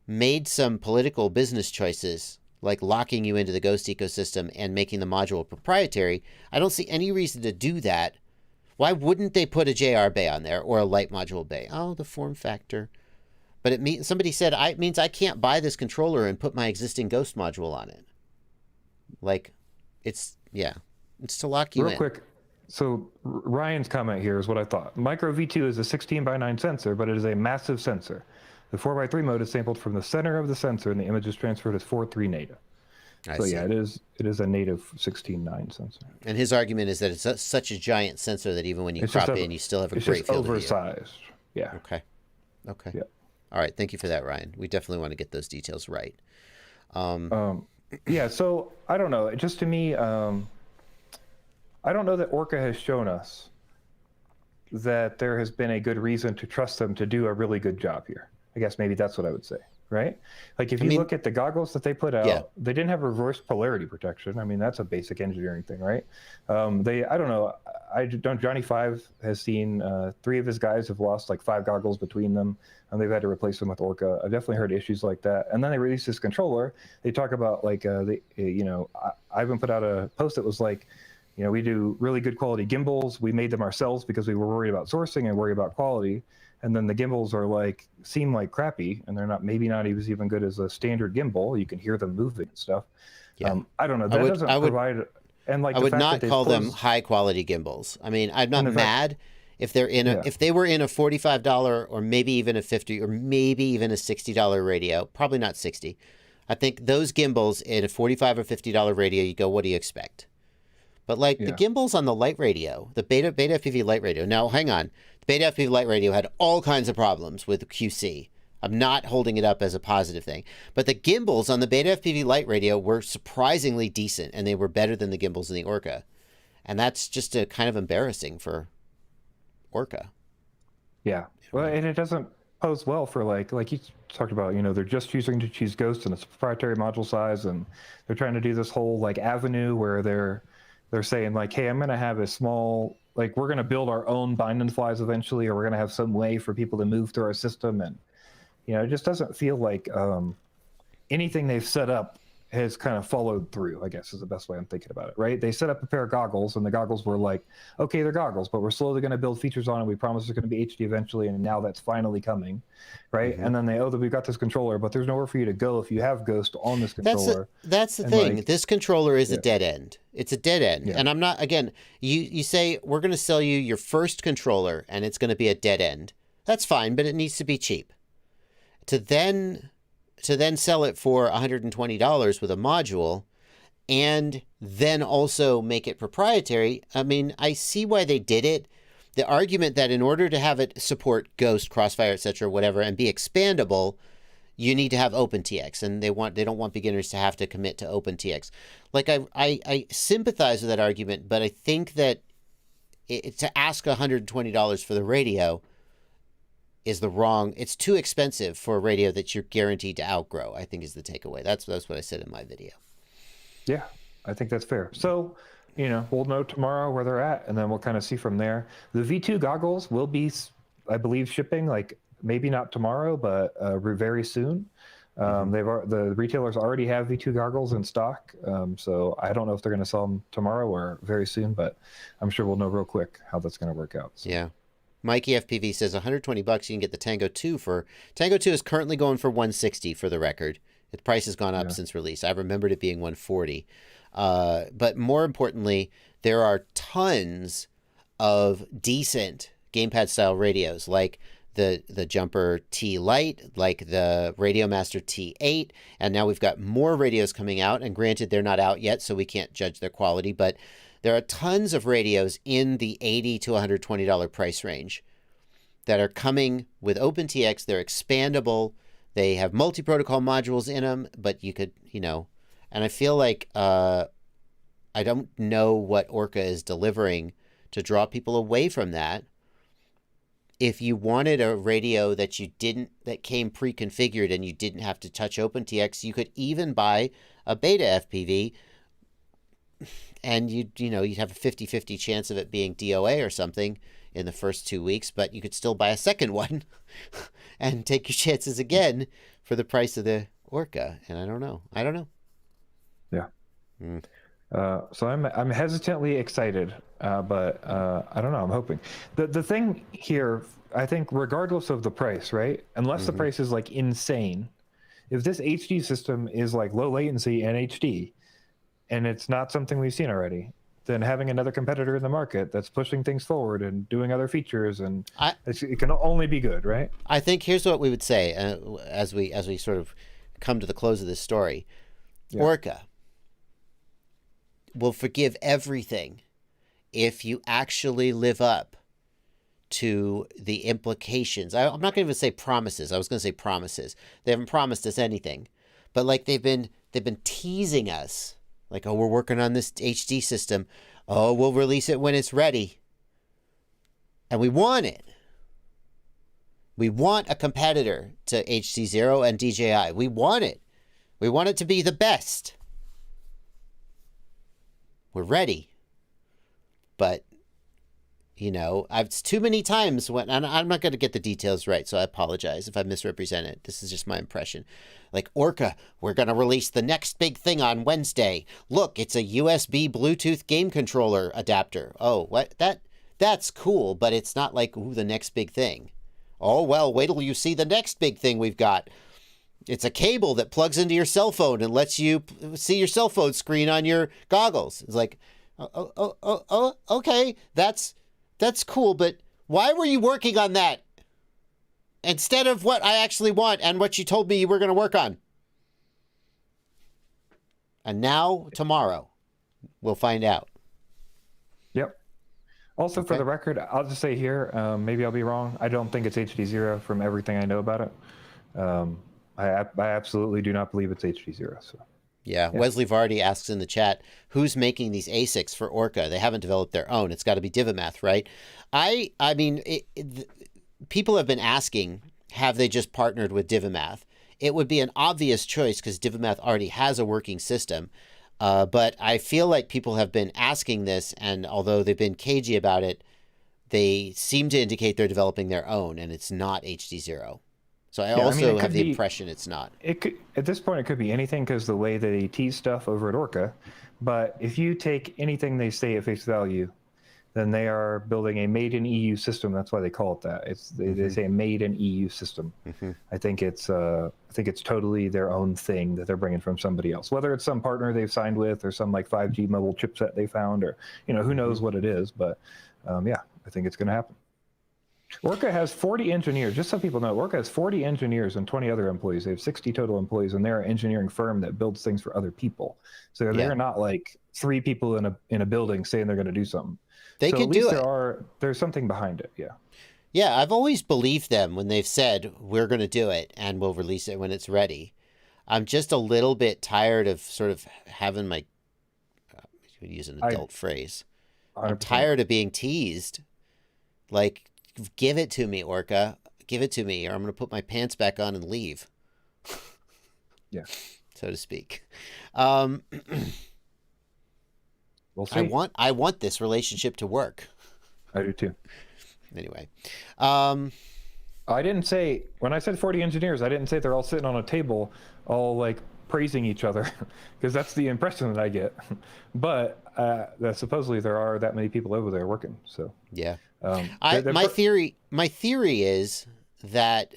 [SPEAKER 2] made some political business choices, like locking you into the Ghost ecosystem and making the module proprietary. I don't see any reason to do that. Why wouldn't they put a JR bay on there or a light module bay? Oh, the form factor. But somebody said, it means I can't buy this controller and put my existing Ghost module on it. Like, it's to lock you in.
[SPEAKER 3] Real quick, so Ryan's comment here is what I thought. Micro V2 is a 16:9 sensor, but it is a massive sensor. The 4x3 mode is sampled from the center of the sensor, and the image is transferred as 4.3 native. Yeah, it is a native 16:9 sensor. And
[SPEAKER 2] his argument is that it's such a giant sensor that even when you crop in, you still have a great field of view.
[SPEAKER 3] It's just oversized. Yeah.
[SPEAKER 2] Okay.
[SPEAKER 3] Yeah.
[SPEAKER 2] All right. Thank you for that, Ryan. We definitely want to get those details right.
[SPEAKER 3] Yeah. So I don't know. Just to me, I don't know that Orqa has shown us that there has been a good reason to trust them to do a really good job here. I guess maybe that's what I would say, right? Like if you look at the goggles that they put out, they didn't have reverse polarity protection. I mean, that's a basic engineering thing, right? I don't know. Johnny Five has seen 3 of his guys have lost like 5 goggles between them, and they've had to replace them with Orqa. I've definitely heard issues like that. And then they released this controller. They talk about like, Ivan put out a post that was like, we do really good quality gimbals. We made them ourselves because we were worried about sourcing and worried about quality. And then the gimbals are seem like crappy, and they're maybe not even good as a standard gimbal. You can hear them moving and stuff. Yeah. I don't know. That doesn't provide. And like
[SPEAKER 2] I would not call them high quality gimbals. I mean, I'm not mad if they're in if they were in a $45 or maybe even a $50 or maybe even a $60 radio. Probably not 60. I think those gimbals in a $45 or $50 radio, you go, what do you expect? But the gimbals on the light radio, the Beta FPV light radio. Now, hang on. The Beta FPV light radio had all kinds of problems with QC. I'm not holding it up as a positive thing. But the gimbals on the Beta FPV light radio were surprisingly decent, and they were better than the gimbals in the Orqa. And that's just a kind of embarrassing for Orqa.
[SPEAKER 3] Yeah. Well, and it doesn't pose well for like you talked about, they're just choosing to choose Ghost and it's proprietary module size, and they're trying to do this whole avenue where they're saying hey, I'm going to have a small, we're going to build our own bind and flies eventually, or we're going to have some way for people to move through our system. And, it just doesn't feel like anything they've set up has kind of followed through, I guess is the best way I'm thinking about it, right? They set up a pair of goggles, and the goggles were okay, they're goggles, but we're slowly going to build features on it. We promise it's going to be HD eventually, and now that's finally coming, right? Mm-hmm. And then we've got this controller, but there's nowhere for you to go if you have Ghost on this controller.
[SPEAKER 2] That's the thing. This controller is a dead end. It's a dead end. Yeah. And I'm not, again, you say, we're going to sell you your first controller, and it's going to be a dead end. That's fine, but it needs to be cheap. To then sell it for $120 with a module and then also make it proprietary. I mean, I see why they did it. The argument that in order to have it support Ghost, Crossfire, etc., whatever, and be expandable, you need to have OpenTX, and they don't want beginners to have to commit to OpenTX. I sympathize with that argument, but I think that to ask $120 for the radio is it's too expensive for a radio that you're guaranteed to outgrow, I think is the takeaway. That's what I said in my video.
[SPEAKER 3] Yeah, I think that's fair. So, we'll know tomorrow where they're at, and then we'll kind of see from there. The V2 goggles will be, I believe, shipping, maybe not tomorrow, but very soon. The retailers already have V2 goggles in stock, so I don't know if they're going to sell them tomorrow or very soon, but I'm sure we'll know real quick how that's going to work out. So.
[SPEAKER 2] Yeah. Mikey FPV says $120 you can get the Tango 2 for. Tango 2 is currently going for $160 for the record. Its price has gone up since release. I remembered it being $140. But more importantly, there are tons of decent gamepad style radios, like the Jumper T Lite, like the Radio Master T8, and now we've got more radios coming out. And granted, they're not out yet, so we can't judge their quality, but there are tons of radios in the $80 to $120 price range that are coming with OpenTX. They're expandable. They have multi-protocol modules in them, but you could, and I feel like I don't know what Orqa is delivering to draw people away from that. If you wanted a radio that came pre-configured and you didn't have to touch OpenTX, you could even buy a Beta FPV, and you'd have a 50-50 chance of it being DOA or something in the first 2 weeks, but you could still buy a second one and take your chances again for the price of the Orqa. And I don't know.
[SPEAKER 3] Yeah. So I'm hesitantly excited, but I don't know. I'm hoping. The thing here, I think, regardless of the price, right? Unless the price is insane, if this HD system is low latency and HD, and it's not something we've seen already, then having another competitor in the market that's pushing things forward and doing other features, and it can only be good, right?
[SPEAKER 2] I think here's what we would say as we sort of come to the close of this story. Yeah. Orqa will forgive everything if you actually live up to the implications. I'm not going to even say promises. I was going to say promises. They haven't promised us anything, but they've been teasing us. Oh, we're working on this HD system. Oh, we'll release it when it's ready. And we want it. We want a competitor to HDZero and DJI. We want it. We want it to be the best. We're ready. But, you know, I've too many times when, and I'm not going to get the details right, so I apologize if I misrepresent it. This is just my impression. Like, Orqa, we're going to release the next big thing on Wednesday. Look, it's a USB Bluetooth game controller adapter. Oh, what? That's cool, but it's not like, ooh, the next big thing. Oh, well, wait till you see the next big thing we've got. It's a cable that plugs into your cell phone and lets you see your cell phone screen on your goggles. It's like, okay, that's cool, but why were you working on that instead of what I actually want and what you told me you were going to work on? And now, tomorrow, we'll find out.
[SPEAKER 3] Yep. Also,
[SPEAKER 2] Okay.
[SPEAKER 3] for the record, I'll just say here, maybe I'll be wrong. I don't think it's HDZero from everything I know about it. I absolutely do not believe it's HDZero. So.
[SPEAKER 2] Yeah, Wesley Vardy asks in the chat, who's making these ASICs for Orqa? They haven't developed their own. It's got to be Divimath, right? I mean, people have been asking, have they just partnered with Divimath? It would be an obvious choice because Divimath already has a working system. But I feel like people have been asking this, and although they've been cagey about it, they seem to indicate they're developing their own, and it's not HDZero. So I also have the impression it's not.
[SPEAKER 3] It could, at this point, it could be anything because the way they tease stuff over at Orqa. But if you take anything they say at face value, then they are building a made in EU system. That's why they call it that. They say a made in EU system. I think it's totally their own thing that they're bringing from somebody else. Whether it's some partner they've signed with or some like 5G mobile chipset they found, or who knows what it is. But yeah, I think it's going to happen. Orqa has 40 engineers. Just so people know, Orqa has 40 engineers and 20 other employees. They have 60 total employees, and they're an engineering firm that builds things for other people. So they're not like 3 people in a building saying they're going to do something.
[SPEAKER 2] They
[SPEAKER 3] so
[SPEAKER 2] could
[SPEAKER 3] at least
[SPEAKER 2] do it.
[SPEAKER 3] There's something behind it. Yeah.
[SPEAKER 2] Yeah, I've always believed them when they've said, we're going to do it and we'll release it when it's ready. I'm just a little bit tired of sort of having my, use an adult phrase.
[SPEAKER 3] 100%.
[SPEAKER 2] I'm tired of being teased. Like, give it to me, Orqa. Give it to me, or I'm going to put my pants back on and leave.
[SPEAKER 3] Yeah.
[SPEAKER 2] So to speak.
[SPEAKER 3] We'll see.
[SPEAKER 2] I want this relationship to work.
[SPEAKER 3] I do too.
[SPEAKER 2] Anyway.
[SPEAKER 3] I didn't say, when I said 40 engineers, I didn't say they're all sitting on a table all like praising each other, because that's the impression that I get. But that supposedly there are that many people over there working. So
[SPEAKER 2] yeah. My theory is that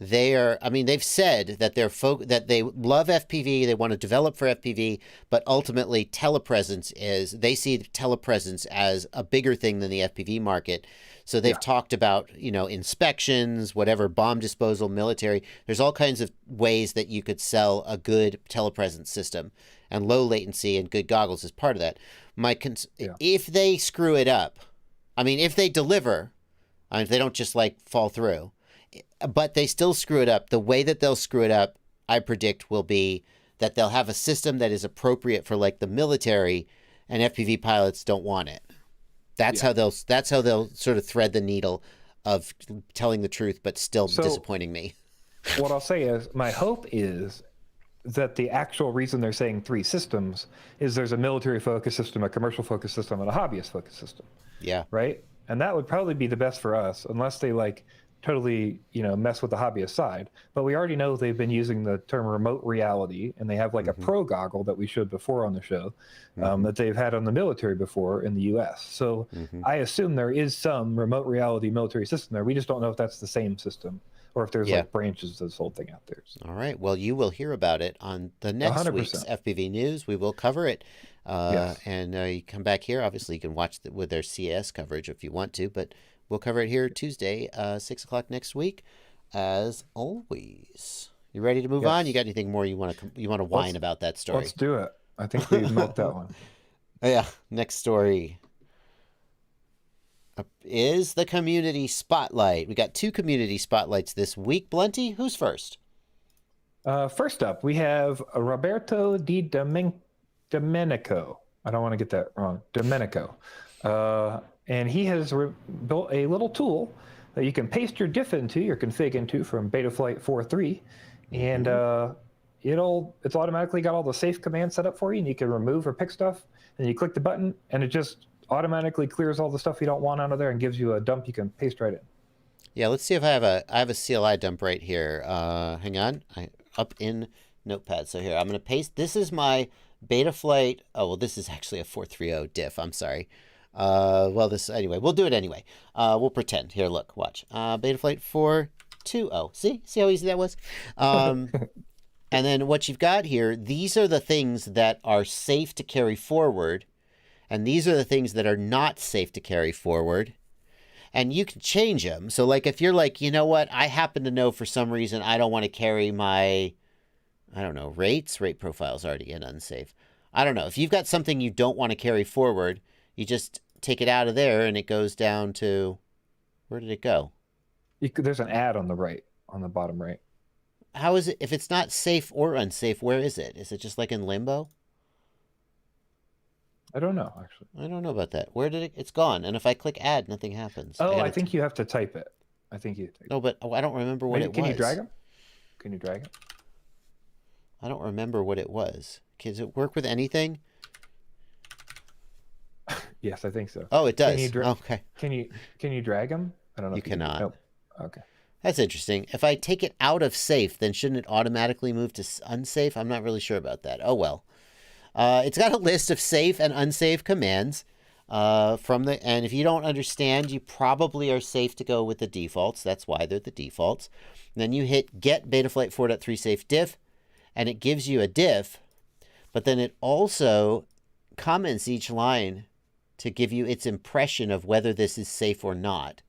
[SPEAKER 2] they are, I mean, they've said that that they love FPV, they want to develop for FPV, but ultimately they see telepresence as a bigger thing than the FPV market. So they've talked about, inspections, whatever, bomb disposal, military. There's all kinds of ways that you could sell a good telepresence system, and low latency and good goggles is part of that. If they screw it up, I mean, if they deliver, if they don't just like fall through, but they still screw it up, the way that they'll screw it up, I predict, will be that they'll have a system that is appropriate for like the military, and FPV pilots don't want it. That's how they'll sort of thread the needle of telling the truth, but still disappointing me.
[SPEAKER 3] What I'll say is, my hope is that the actual reason they're saying 3 systems is there's a military focus system, a commercial focus system, and a hobbyist focus system.
[SPEAKER 2] Yeah.
[SPEAKER 3] Right? And that would probably be the best for us, unless they like totally, mess with the hobbyist side. But we already know they've been using the term remote reality, and they have like a pro goggle that we showed before on the show that they've had on the military before in the US. So I assume there is some remote reality military system there. We just don't know if that's the same system, or if there's like branches of this whole thing out there. So.
[SPEAKER 2] All right. Well, you will hear about it on the next
[SPEAKER 3] 100%.
[SPEAKER 2] week's FPV News. We will cover it. And you come back here. Obviously, you can watch with their CES coverage if you want to, but we'll cover it here Tuesday, 6 o'clock next week, as always. You ready to move on? You got anything more you want to whine about that story?
[SPEAKER 3] Let's do it. I think we've milked that one.
[SPEAKER 2] Yeah. Next story is the community spotlight. We got 2 community spotlights this week. Blunty, who's first?
[SPEAKER 3] First up, we have Roberto De Domenico. I don't want to get that wrong. Domenico. and he has built a little tool that you can paste your diff into, your config into from Betaflight 4.3, and it's automatically got all the safe commands set up for you, and you can remove or pick stuff, and you click the button, and it just automatically clears all the stuff you don't want out of there and gives you a dump you can paste right in.
[SPEAKER 2] Yeah, let's see if I have a CLI dump right here. Hang on, up in Notepad. So here, I'm going to paste. This is my Betaflight. Oh, well, this is actually a 4.3.0 diff. I'm sorry. Well, anyway, we'll do it anyway. We'll pretend. Here, look, watch. Betaflight 4.2.0. See how easy that was? And then what you've got here, these are the things that are safe to carry forward, and these are the things that are not safe to carry forward. And you can change them. So, like, if you're like, you know what, I happen to know for some reason I don't want to carry my, I don't know, rate profile's already in unsafe. I don't know. If you've got something you don't want to carry forward, you just take it out of there and it goes down to, where did it go?
[SPEAKER 3] There's an ad on the right, on the bottom right.
[SPEAKER 2] How is it, if it's not safe or unsafe, where is it? Is it just like in limbo?
[SPEAKER 3] I don't know, actually.
[SPEAKER 2] I don't know about that. Where did it's gone? And if I click add, nothing happens.
[SPEAKER 3] Oh, I think you have to type it. I think you.
[SPEAKER 2] No, but I don't remember what it was.
[SPEAKER 3] Can you drag them? Can you drag it?
[SPEAKER 2] I don't remember what it was. Does it work with anything?
[SPEAKER 3] Yes, I think so.
[SPEAKER 2] Oh, it does.
[SPEAKER 3] Okay. Can you drag them? I don't know.
[SPEAKER 2] You cannot.
[SPEAKER 3] Nope. Okay.
[SPEAKER 2] That's interesting. If I take it out of safe, then shouldn't it automatically move to unsafe? I'm not really sure about that. Oh, well. It's got a list of safe and unsafe commands and if you don't understand, you probably are safe to go with the defaults. That's why they're the defaults. And then you hit get Betaflight 4.3 safe diff, and it gives you a diff, but then it also comments each line to give you its impression of whether this is safe or not.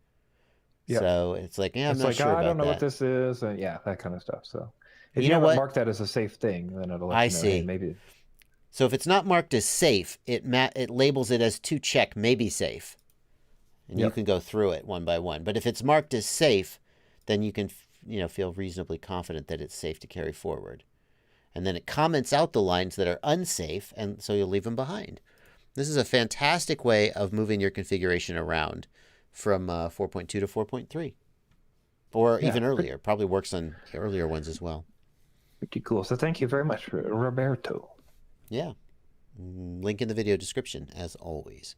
[SPEAKER 2] Yep. So it's like, yeah, I'm not sure about that.
[SPEAKER 3] I don't know what this is, and yeah, that kind of stuff. So if you haven't marked that as a safe thing, then it'll let you know, hey, maybe.
[SPEAKER 2] So if it's not marked as safe, it labels it as to check maybe safe. And you can go through it one by one. But if it's marked as safe, then you can feel reasonably confident that it's safe to carry forward. And then it comments out the lines that are unsafe, and so you'll leave them behind. This is a fantastic way of moving your configuration around from 4.2 to 4.3. Or even earlier. Probably works on earlier ones as well.
[SPEAKER 3] Pretty cool. So thank you very much, Roberto.
[SPEAKER 2] Yeah. Link in the video description, as always.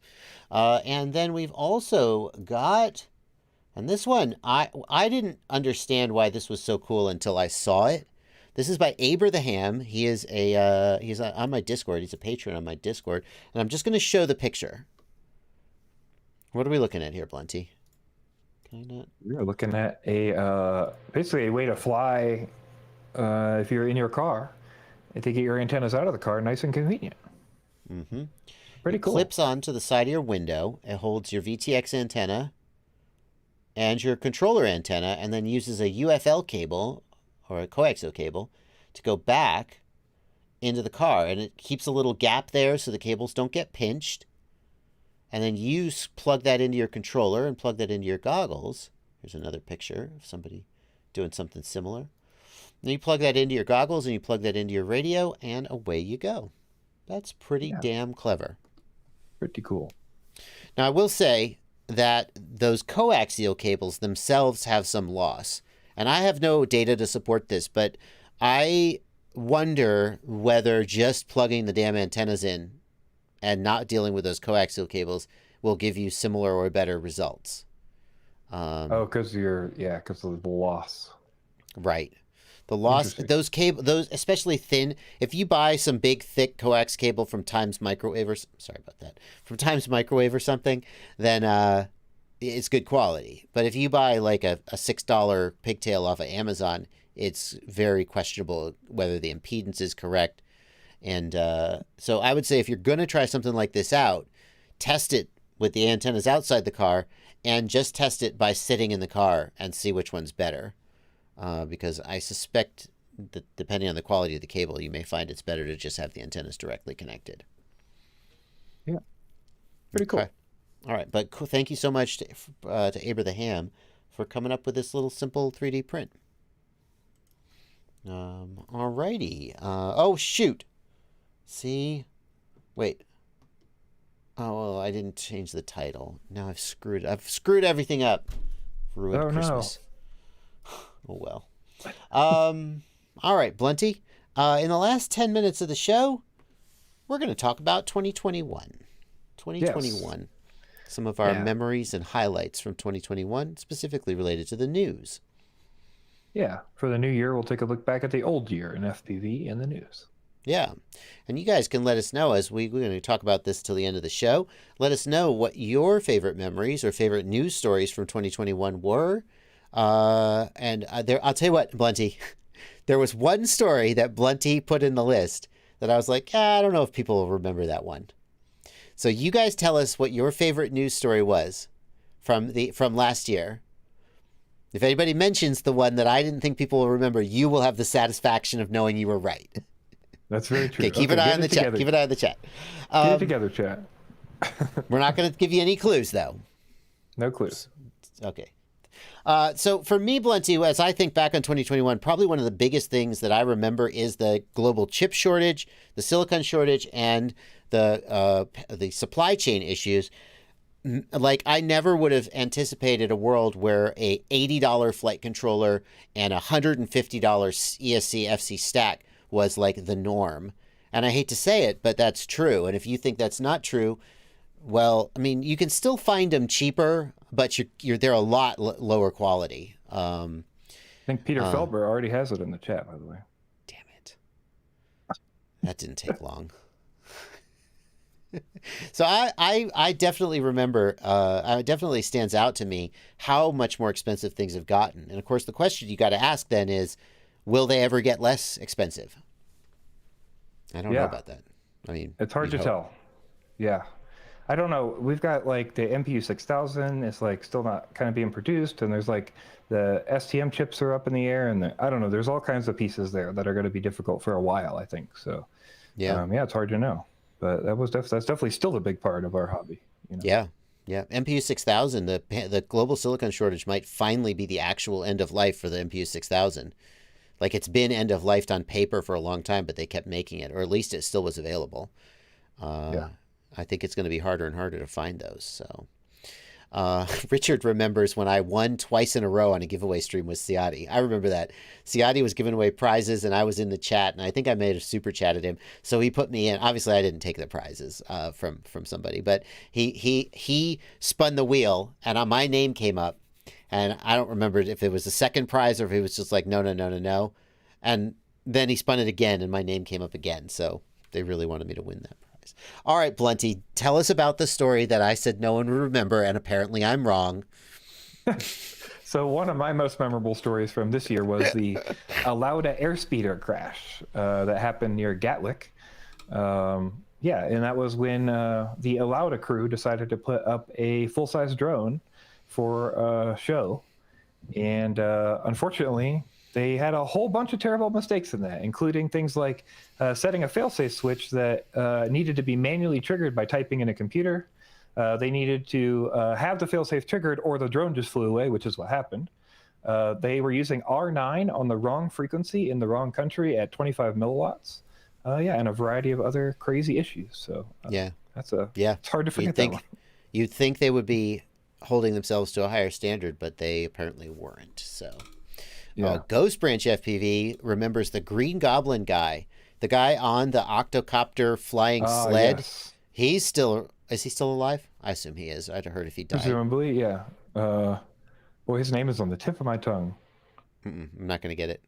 [SPEAKER 2] And then we've also got, and this one, I didn't understand why this was so cool until I saw it. This is by Aber the Ham. He is he's on my Discord. He's a patron on my Discord. And I'm just going to show the picture. What are we looking at here, Blunty? Can I not?
[SPEAKER 3] We're looking at basically a way to fly if you're in your car. To get your antennas out of the car, nice and convenient.
[SPEAKER 2] Mm-hmm.
[SPEAKER 3] Pretty cool.
[SPEAKER 2] It clips onto the side of your window. It holds your VTX antenna and your controller antenna, and then uses a UFL cable or a coaxial cable to go back into the car. And it keeps a little gap there so the cables don't get pinched. And then you plug that into your controller and plug that into your goggles. Here's another picture of somebody doing something similar. Then you plug that into your goggles and you plug that into your radio, and away you go. That's pretty damn clever.
[SPEAKER 3] Pretty cool.
[SPEAKER 2] Now, I will say that those coaxial cables themselves have some loss. And I have no data to support this, but I wonder whether just plugging the damn antennas in and not dealing with those coaxial cables will give you similar or better results.
[SPEAKER 3] Because of the loss.
[SPEAKER 2] Right. The loss, those especially thin. If you buy some big, thick coax cable from Times Microwave, from Times Microwave or something, then it's good quality. But if you buy like a $6 pigtail off of Amazon, it's very questionable whether the impedance is correct. And so I would say if you're going to try something like this out, test it with the antennas outside the car, and just test it by sitting in the car and see which one's better. Because I suspect that depending on the quality of the cable, you may find it's better to just have the antennas directly connected.
[SPEAKER 3] Yeah. Pretty cool.
[SPEAKER 2] Okay. All right. But thank you so much to Aber the Ham for coming up with this little simple 3D print. All righty. Oh, shoot. See? Wait. Oh, well, I didn't change the title. Now I've screwed everything up. Ruined
[SPEAKER 3] Oh,
[SPEAKER 2] Christmas. No. Oh, well. All right, Blunty. In the last 10 minutes of the show, we're going to talk about 2021. 2021. Yes. Some of our memories and highlights from 2021, specifically related to the news.
[SPEAKER 3] Yeah, for the new year, we'll take a look back at the old year in FPV and the news.
[SPEAKER 2] Yeah, and you guys can let us know as we're going to talk about this till the end of the show. Let us know what your favorite memories or favorite news stories from 2021 were. I'll tell you what, Blunty, there was one story that Blunty put in the list that I was like, I don't know if people will remember that one. So you guys tell us what your favorite news story was from last year. If anybody mentions the one that I didn't think people will remember, you will have the satisfaction of knowing you were right.
[SPEAKER 3] That's very true.
[SPEAKER 2] Okay, keep an eye on the chat. Keep an eye on the chat.
[SPEAKER 3] Get it together, chat.
[SPEAKER 2] We're not going to give you any clues, though.
[SPEAKER 3] No clues.
[SPEAKER 2] Okay. So for me, Blunty, as I think back on 2021, probably one of the biggest things that I remember is the global chip shortage, the silicon shortage, and the supply chain issues. Like, I never would have anticipated a world where a $80 flight controller and a $150 ESC FC stack was like the norm. And I hate to say it, but that's true. And if you think that's not true, well, I mean, you can still find them cheaper, but they're a lot lower quality.
[SPEAKER 3] I think Peter Felber already has it in the chat, by the way.
[SPEAKER 2] Damn it. That didn't take long. So I definitely remember, it definitely stands out to me how much more expensive things have gotten. And of course, the question you got to ask then is, will they ever get less expensive? I don't know about that. I mean,
[SPEAKER 3] it's hard to tell. Yeah. I don't know. We've got like the MPU 6000 is like still not kind of being produced. And there's like the STM chips are up in the air. And I don't know. There's all kinds of pieces there that are going to be difficult for a while, I think. So yeah, it's hard to know. But that's definitely still a big part of our hobby. You know?
[SPEAKER 2] Yeah. MPU 6000, the global silicon shortage might finally be the actual end of life for the MPU 6000. Like, it's been end of life on paper for a long time, but they kept making it, or at least it still was available. I think it's going to be harder and harder to find those. So, Richard remembers when I won twice in a row on a giveaway stream with Ciati. I remember that. Ciati was giving away prizes, and I was in the chat, and I think I made a super chat at him. So he put me in. Obviously, I didn't take the prizes from somebody, but he spun the wheel, and my name came up. And I don't remember if it was the second prize or if he was just like, no. And then he spun it again, and my name came up again. So they really wanted me to win that prize. All right, Blunty, tell us about the story that I said no one would remember, and apparently I'm wrong.
[SPEAKER 3] So one of my most memorable stories from this year was the Alauda airspeeder crash that happened near Gatwick. And that was when the Alauda crew decided to put up a full-size drone for a show, and unfortunately they had a whole bunch of terrible mistakes in that, including things like setting a failsafe switch that needed to be manually triggered by typing in a computer. They needed to have the failsafe triggered, or the drone just flew away, which is what happened. They were using R9 on the wrong frequency in the wrong country at 25 milliwatts. And a variety of other crazy issues. So it's hard to forget that one.
[SPEAKER 2] You'd think they would be holding themselves to a higher standard, but they apparently weren't. So Ghost Branch FPV remembers the Green Goblin guy, the guy on the octocopter flying sled.
[SPEAKER 3] Yes.
[SPEAKER 2] Is he still alive? I assume he is. I'd have heard if he died.
[SPEAKER 3] Presumably, yeah. His name is on the tip of my tongue.
[SPEAKER 2] I'm not going to get it.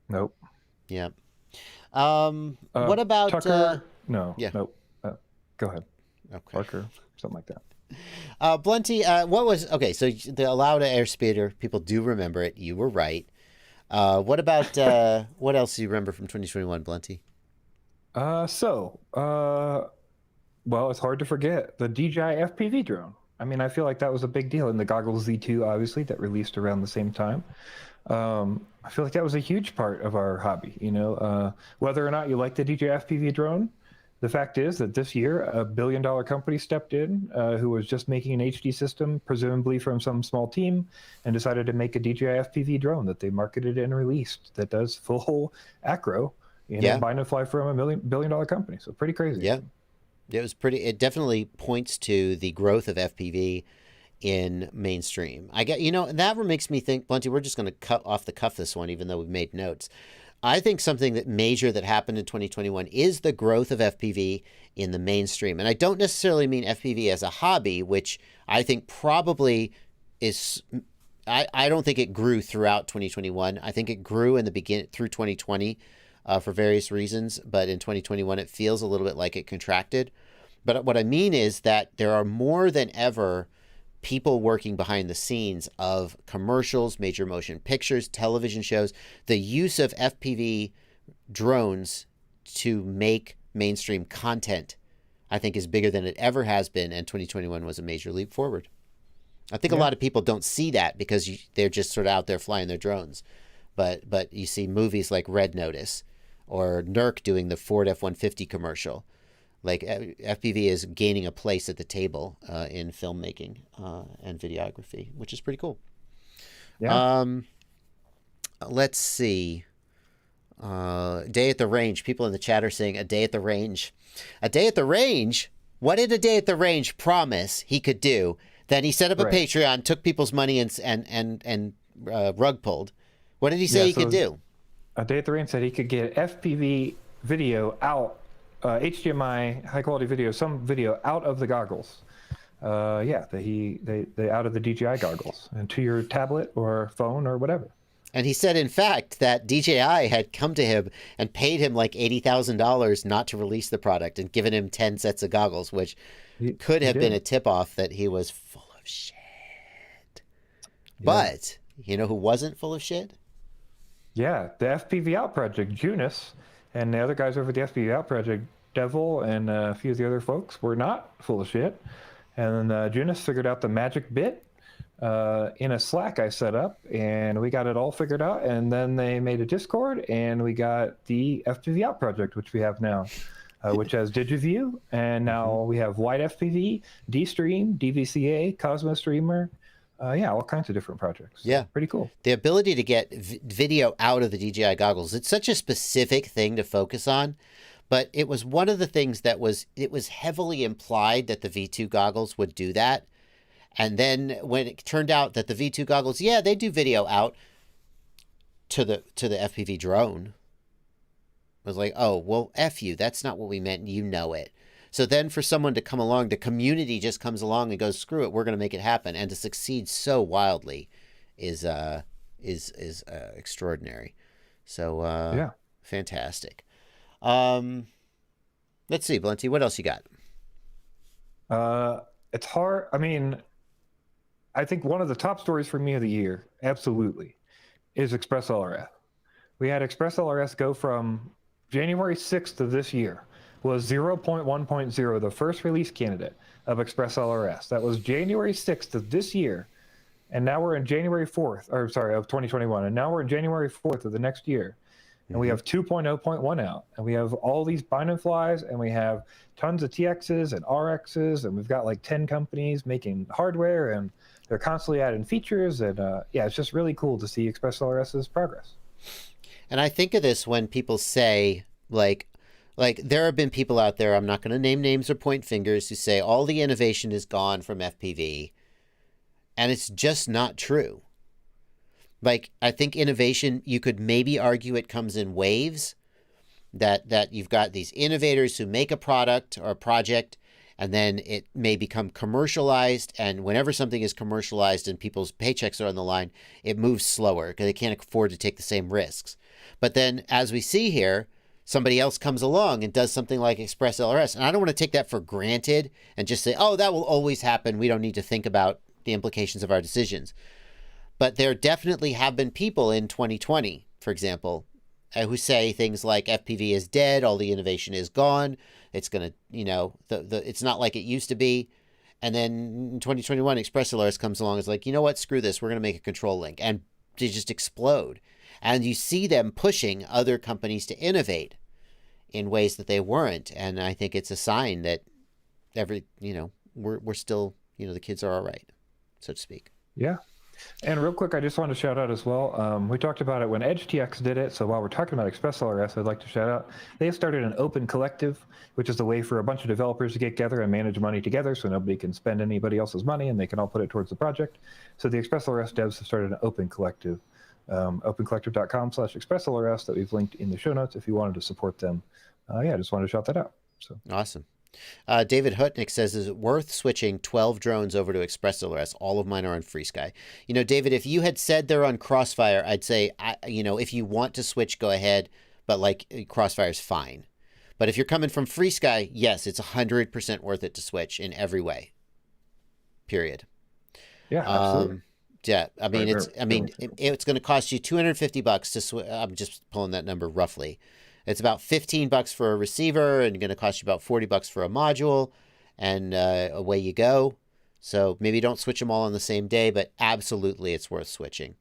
[SPEAKER 3] Nope.
[SPEAKER 2] Yeah. What about
[SPEAKER 3] Tucker? No.
[SPEAKER 2] Yeah.
[SPEAKER 3] Nope. Go ahead.
[SPEAKER 2] Okay.
[SPEAKER 3] Parker, something like that.
[SPEAKER 2] Blunty, so the Alauda airspeeder, people do remember it. You were right. What about, what else do you remember from 2021, Blunty?
[SPEAKER 3] Well, it's hard to forget the DJI FPV drone. I mean, I feel like that was a big deal. And the Goggles Z2, obviously, that released around the same time. I feel like that was a huge part of our hobby, whether or not you like the DJI FPV drone. The fact is that this year, a billion-dollar company stepped in who was just making an HD system, presumably from some small team, and decided to make a DJI FPV drone that they marketed and released that does full acro, bind and fly from a billion-dollar company. So pretty crazy.
[SPEAKER 2] It was pretty. It definitely points to the growth of FPV in mainstream. I get, that makes me think, Blunty, we're just going to cut off the cuff this one, even though we've made notes. I think something that major that happened in 2021 is the growth of FPV in the mainstream. And I don't necessarily mean FPV as a hobby, which I think probably is, I don't think it grew throughout 2021. I think it grew in the beginning through 2020 for various reasons. But in 2021, it feels a little bit like it contracted. But what I mean is that there are more than ever people working behind the scenes of commercials, major motion pictures, television shows. The use of FPV drones to make mainstream content, I think, is bigger than it ever has been, and 2021 was a major leap forward. I think a lot of people don't see that because they're just sort of out there flying their drones. But you see movies like Red Notice or NERC doing the Ford F-150 commercial. Like FPV is gaining a place at the table in filmmaking and videography, which is pretty cool. Yeah. Let's see. Day at the range. People in the chat are saying a day at the range. A day at the range? What did a day at the range promise he could do? Then he set up a Patreon, took people's money and rug pulled. What did he say he could do?
[SPEAKER 3] A day at the range said he could get FPV video out. HDMI high quality video, some video out of the goggles. They out of the DJI goggles and to your tablet or phone or whatever.
[SPEAKER 2] And he said, in fact, that DJI had come to him and paid him like $80,000 not to release the product and given him 10 sets of goggles, which could have been a tip off that he was full of shit. Yeah. But you know who wasn't full of shit?
[SPEAKER 3] Yeah, the FPV Out Project, Junus. And the other guys over at the FPV Out Project, Devil and a few of the other folks, were not full of shit. And then Junus figured out the magic bit in a Slack I set up, and we got it all figured out. And then they made a Discord, and we got the FPV Out Project, which we have now, which has DigiView. And now we have Wide FPV, DStream, DVCA, Cosmo Streamer. All kinds of different projects.
[SPEAKER 2] Yeah.
[SPEAKER 3] Pretty cool.
[SPEAKER 2] The ability to get video out of the DJI goggles, it's such a specific thing to focus on, but it was one of the things that was heavily implied that the V2 goggles would do that. And then when it turned out that the V2 goggles, they do video out to the FPV drone, I was like, oh, well, F you. That's not what we meant. You know it. So then for someone to come along, the community just comes along and goes, screw it, we're going to make it happen. And to succeed so wildly is extraordinary. So, fantastic. Let's see, Blunty, what else you got?
[SPEAKER 3] It's hard. I mean, I think one of the top stories for me of the year, absolutely, is Express LRS. We had Express LRS go from January 6th of this year was 0.1.0, the first release candidate of Express LRS. That was January 6th of this year. And now we're in January 4th, of 2021. And now we're in January 4th of the next year. And we have 2.0.1 out. And we have all these bind and flies, and we have tons of TXs and RXs, and we've got like 10 companies making hardware, and they're constantly adding features. And it's just really cool to see Express LRS's progress.
[SPEAKER 2] And I think of this when people say, like there have been people out there, I'm not going to name names or point fingers, who say all the innovation is gone from FPV. And it's just not true. Like, I think innovation, you could maybe argue it comes in waves, that you've got these innovators who make a product or a project, and then it may become commercialized. And whenever something is commercialized and people's paychecks are on the line, it moves slower because they can't afford to take the same risks. But then, as we see here, somebody else comes along and does something like Express LRS. And I don't want to take that for granted and just say, oh, that will always happen. We don't need to think about the implications of our decisions. But there definitely have been people in 2020, for example, who say things like FPV is dead, all the innovation is gone. It's going to, it's not like it used to be. And then in 2021, Express LRS comes along and is like, you know what, screw this. We're going to make a control link. And they just explode. And you see them pushing other companies to innovate in ways that they weren't. And I think it's a sign that we're still, the kids are all right, so to speak.
[SPEAKER 3] Yeah. And real quick, I just want to shout out as well. We talked about it when EdgeTX did it. So while we're talking about ExpressLRS, I'd like to shout out. They have started an open collective, which is a way for a bunch of developers to get together and manage money together, so nobody can spend anybody else's money and they can all put it towards the project. So the ExpressLRS devs have started an open collective, opencollective.com/ExpressLRS that we've linked in the show notes if you wanted to support them. Yeah, I just wanted to shout that out. So
[SPEAKER 2] Awesome. David Hutnick says, is it worth switching 12 drones over to ExpressLRS? All of mine are on FreeSky. You know, David, if you had said they're on Crossfire, I'd say, you know, if you want to switch, go ahead. But like Crossfire's fine. But if you're coming from FreeSky, yes, it's 100% worth it to switch in every way. Period.
[SPEAKER 3] yeah, absolutely.
[SPEAKER 2] Yeah, I mean, it's going to cost you $250 to switch. I'm just pulling that number roughly. It's about $15 for a receiver and going to cost you about $40 for a module, and away you go. So maybe don't switch them all on the same day, but absolutely it's worth switching.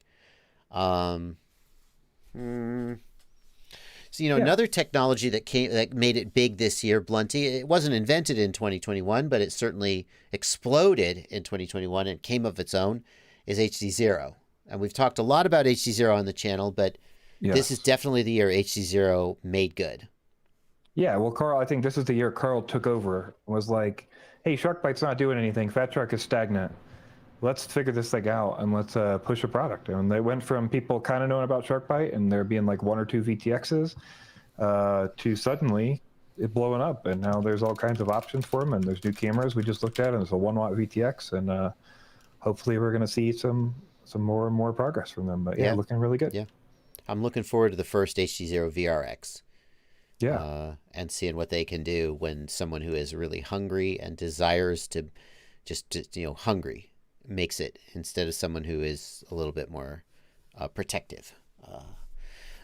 [SPEAKER 2] So, you know, another technology that made it big this year, Blunty, it wasn't invented in 2021, but it certainly exploded in 2021 and came of its own, is HDZero. And we've talked a lot about HDZero on the channel, but this is definitely the year HDZero made good.
[SPEAKER 3] Yeah, well, Carl, I think this is the year Carl took over, was like, hey, SharkBite's not doing anything. Fat Shark is stagnant. Let's figure this thing out and let's push a product. And they went from people kind of knowing about SharkBite and there being like 1 or 2 VTXs to suddenly it blowing up. And now there's all kinds of options for them. And there's new cameras we just looked at, and there's a 1-watt VTX. And hopefully we're going to see some more and more progress from them. But yeah, looking really good.
[SPEAKER 2] Yeah. I'm looking forward to the first HDZero VRX.
[SPEAKER 3] Yeah.
[SPEAKER 2] And seeing what they can do when someone who is really hungry and desires to hungry makes it, instead of someone who is a little bit more protective.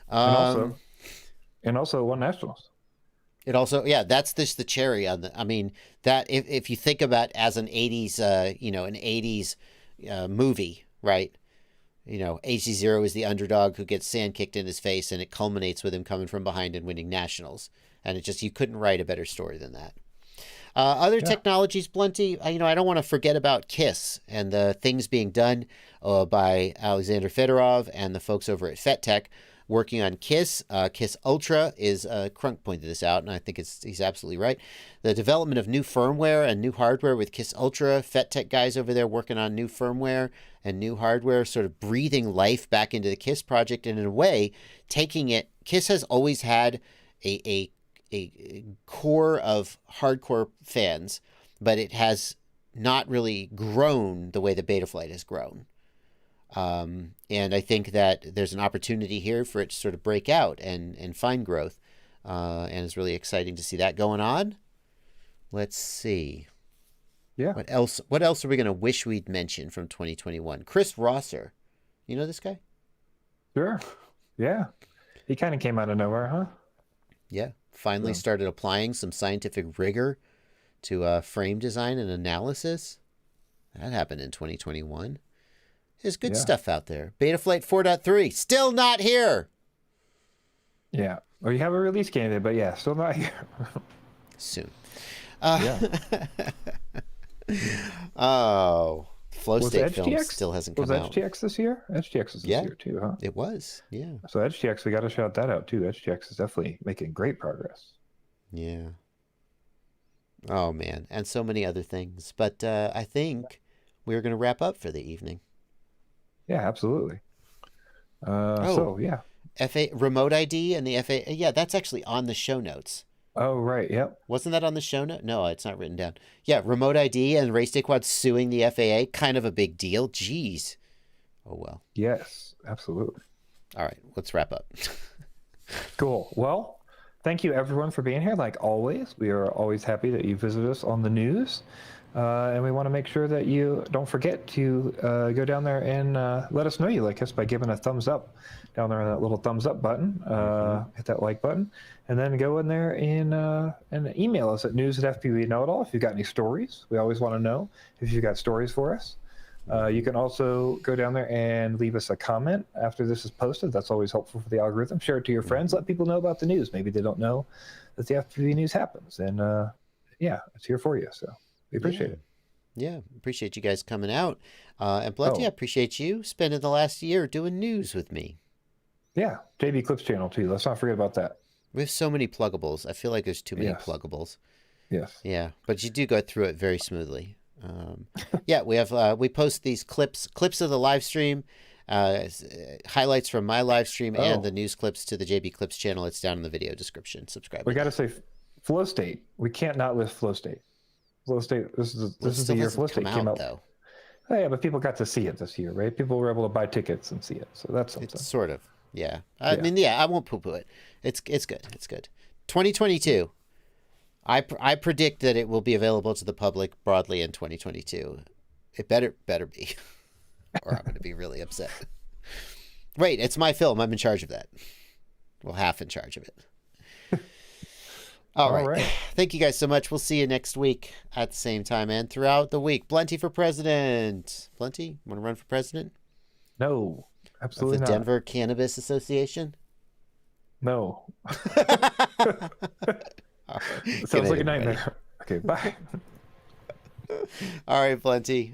[SPEAKER 3] And also won nationals.
[SPEAKER 2] It also, that's just the cherry on the, I mean, that if you think about as an 80s, an 80s movie, right? You know, HDZero is the underdog who gets sand kicked in his face, and it culminates with him coming from behind and winning nationals. And you couldn't write a better story than that. Other technologies, Blunty, I don't want to forget about KISS and the things being done by Alexander Fedorov and the folks over at FetTech working on KISS. KISS Ultra is, Crunk pointed this out, and I think he's absolutely right. The development of new firmware and new hardware with KISS Ultra, FetTech guys over there working on new firmware and new hardware, sort of breathing life back into the KISS project, and in a way, taking it, KISS has always had a core of hardcore fans, but it has not really grown the way the Betaflight has grown. And I think that there's an opportunity here for it to sort of break out and find growth. And it's really exciting to see that going on. Let's see.
[SPEAKER 3] Yeah.
[SPEAKER 2] What else are we going to wish we'd mentioned from 2021? Chris Rosser. You know this guy?
[SPEAKER 3] Sure. Yeah. He kind of came out of nowhere, huh?
[SPEAKER 2] Yeah. Finally started applying some scientific rigor to frame design and analysis. That happened in 2021. There's good stuff out there. Betaflight 4.3, still not here.
[SPEAKER 3] Yeah. Or you have a release candidate, but yeah, still not here.
[SPEAKER 2] Soon. Flow State Film still hasn't come out.
[SPEAKER 3] Was HDX this year? HDX is this year too, huh?
[SPEAKER 2] It was, yeah.
[SPEAKER 3] So HDX, we got to shout that out too. HDX is definitely making great progress.
[SPEAKER 2] Yeah. Oh, man. And so many other things. But I think we're going to wrap up for the evening.
[SPEAKER 3] Yeah, absolutely. So, yeah.
[SPEAKER 2] FA remote ID and the FA. Yeah, that's actually on the show notes.
[SPEAKER 3] Oh, right. Yep.
[SPEAKER 2] Wasn't that on the show note? No, it's not written down. Yeah, remote ID and Race Day Quad suing the FAA. Kind of a big deal. Jeez. Oh, well.
[SPEAKER 3] Yes, absolutely.
[SPEAKER 2] All right, let's wrap up.
[SPEAKER 3] Cool. Well, thank you everyone for being here. Like always, we are always happy that you visit us on the news. And we want to make sure that you don't forget to go down there and let us know you like us by giving a thumbs up down there on that little thumbs up button. Hit that like button, and then go in there and email us at news@fpvknowitall if you've got any stories. We always want to know if you've got stories for us. You can also go down there and leave us a comment after this is posted. That's always helpful for the algorithm. Share it to your friends. Let people know about the news. Maybe they don't know that the FPV news happens. And yeah, it's here for you. So we appreciate it.
[SPEAKER 2] Yeah, appreciate you guys coming out. And Blunty, I appreciate you spending the last year doing news with me.
[SPEAKER 3] Yeah, JB Clips channel too. Let's not forget about that.
[SPEAKER 2] We have so many pluggables. I feel like there's too many pluggables.
[SPEAKER 3] Yes.
[SPEAKER 2] Yeah, but you do go through it very smoothly. Yeah, we have we post these clips of the live stream, highlights from my live stream, and the news clips to the JB Clips channel. It's down in the video description. Subscribe.
[SPEAKER 3] We got to say Flow State. We can't not list Flow State. Flow State. This is the year Flow State came out.
[SPEAKER 2] Though.
[SPEAKER 3] Oh, yeah, but people got to see it this year, right? People were able to buy tickets and see it, so that's something.
[SPEAKER 2] It's sort of. Yeah. I mean, yeah, I won't poo-poo it. It's good. It's good. 2022. I predict that it will be available to the public broadly in 2022. It better be, or I'm going to be really upset. Wait, it's my film. I'm in charge of that. Well, half in charge of it. All right. Thank you guys so much. We'll see you next week at the same time and throughout the week. Blunty for president. Blunty, want to run for president?
[SPEAKER 3] No, absolutely not.
[SPEAKER 2] The Denver Cannabis Association?
[SPEAKER 3] No.
[SPEAKER 2] Right.
[SPEAKER 3] Sounds like a nightmare. Okay, bye.
[SPEAKER 2] All right, Blunty.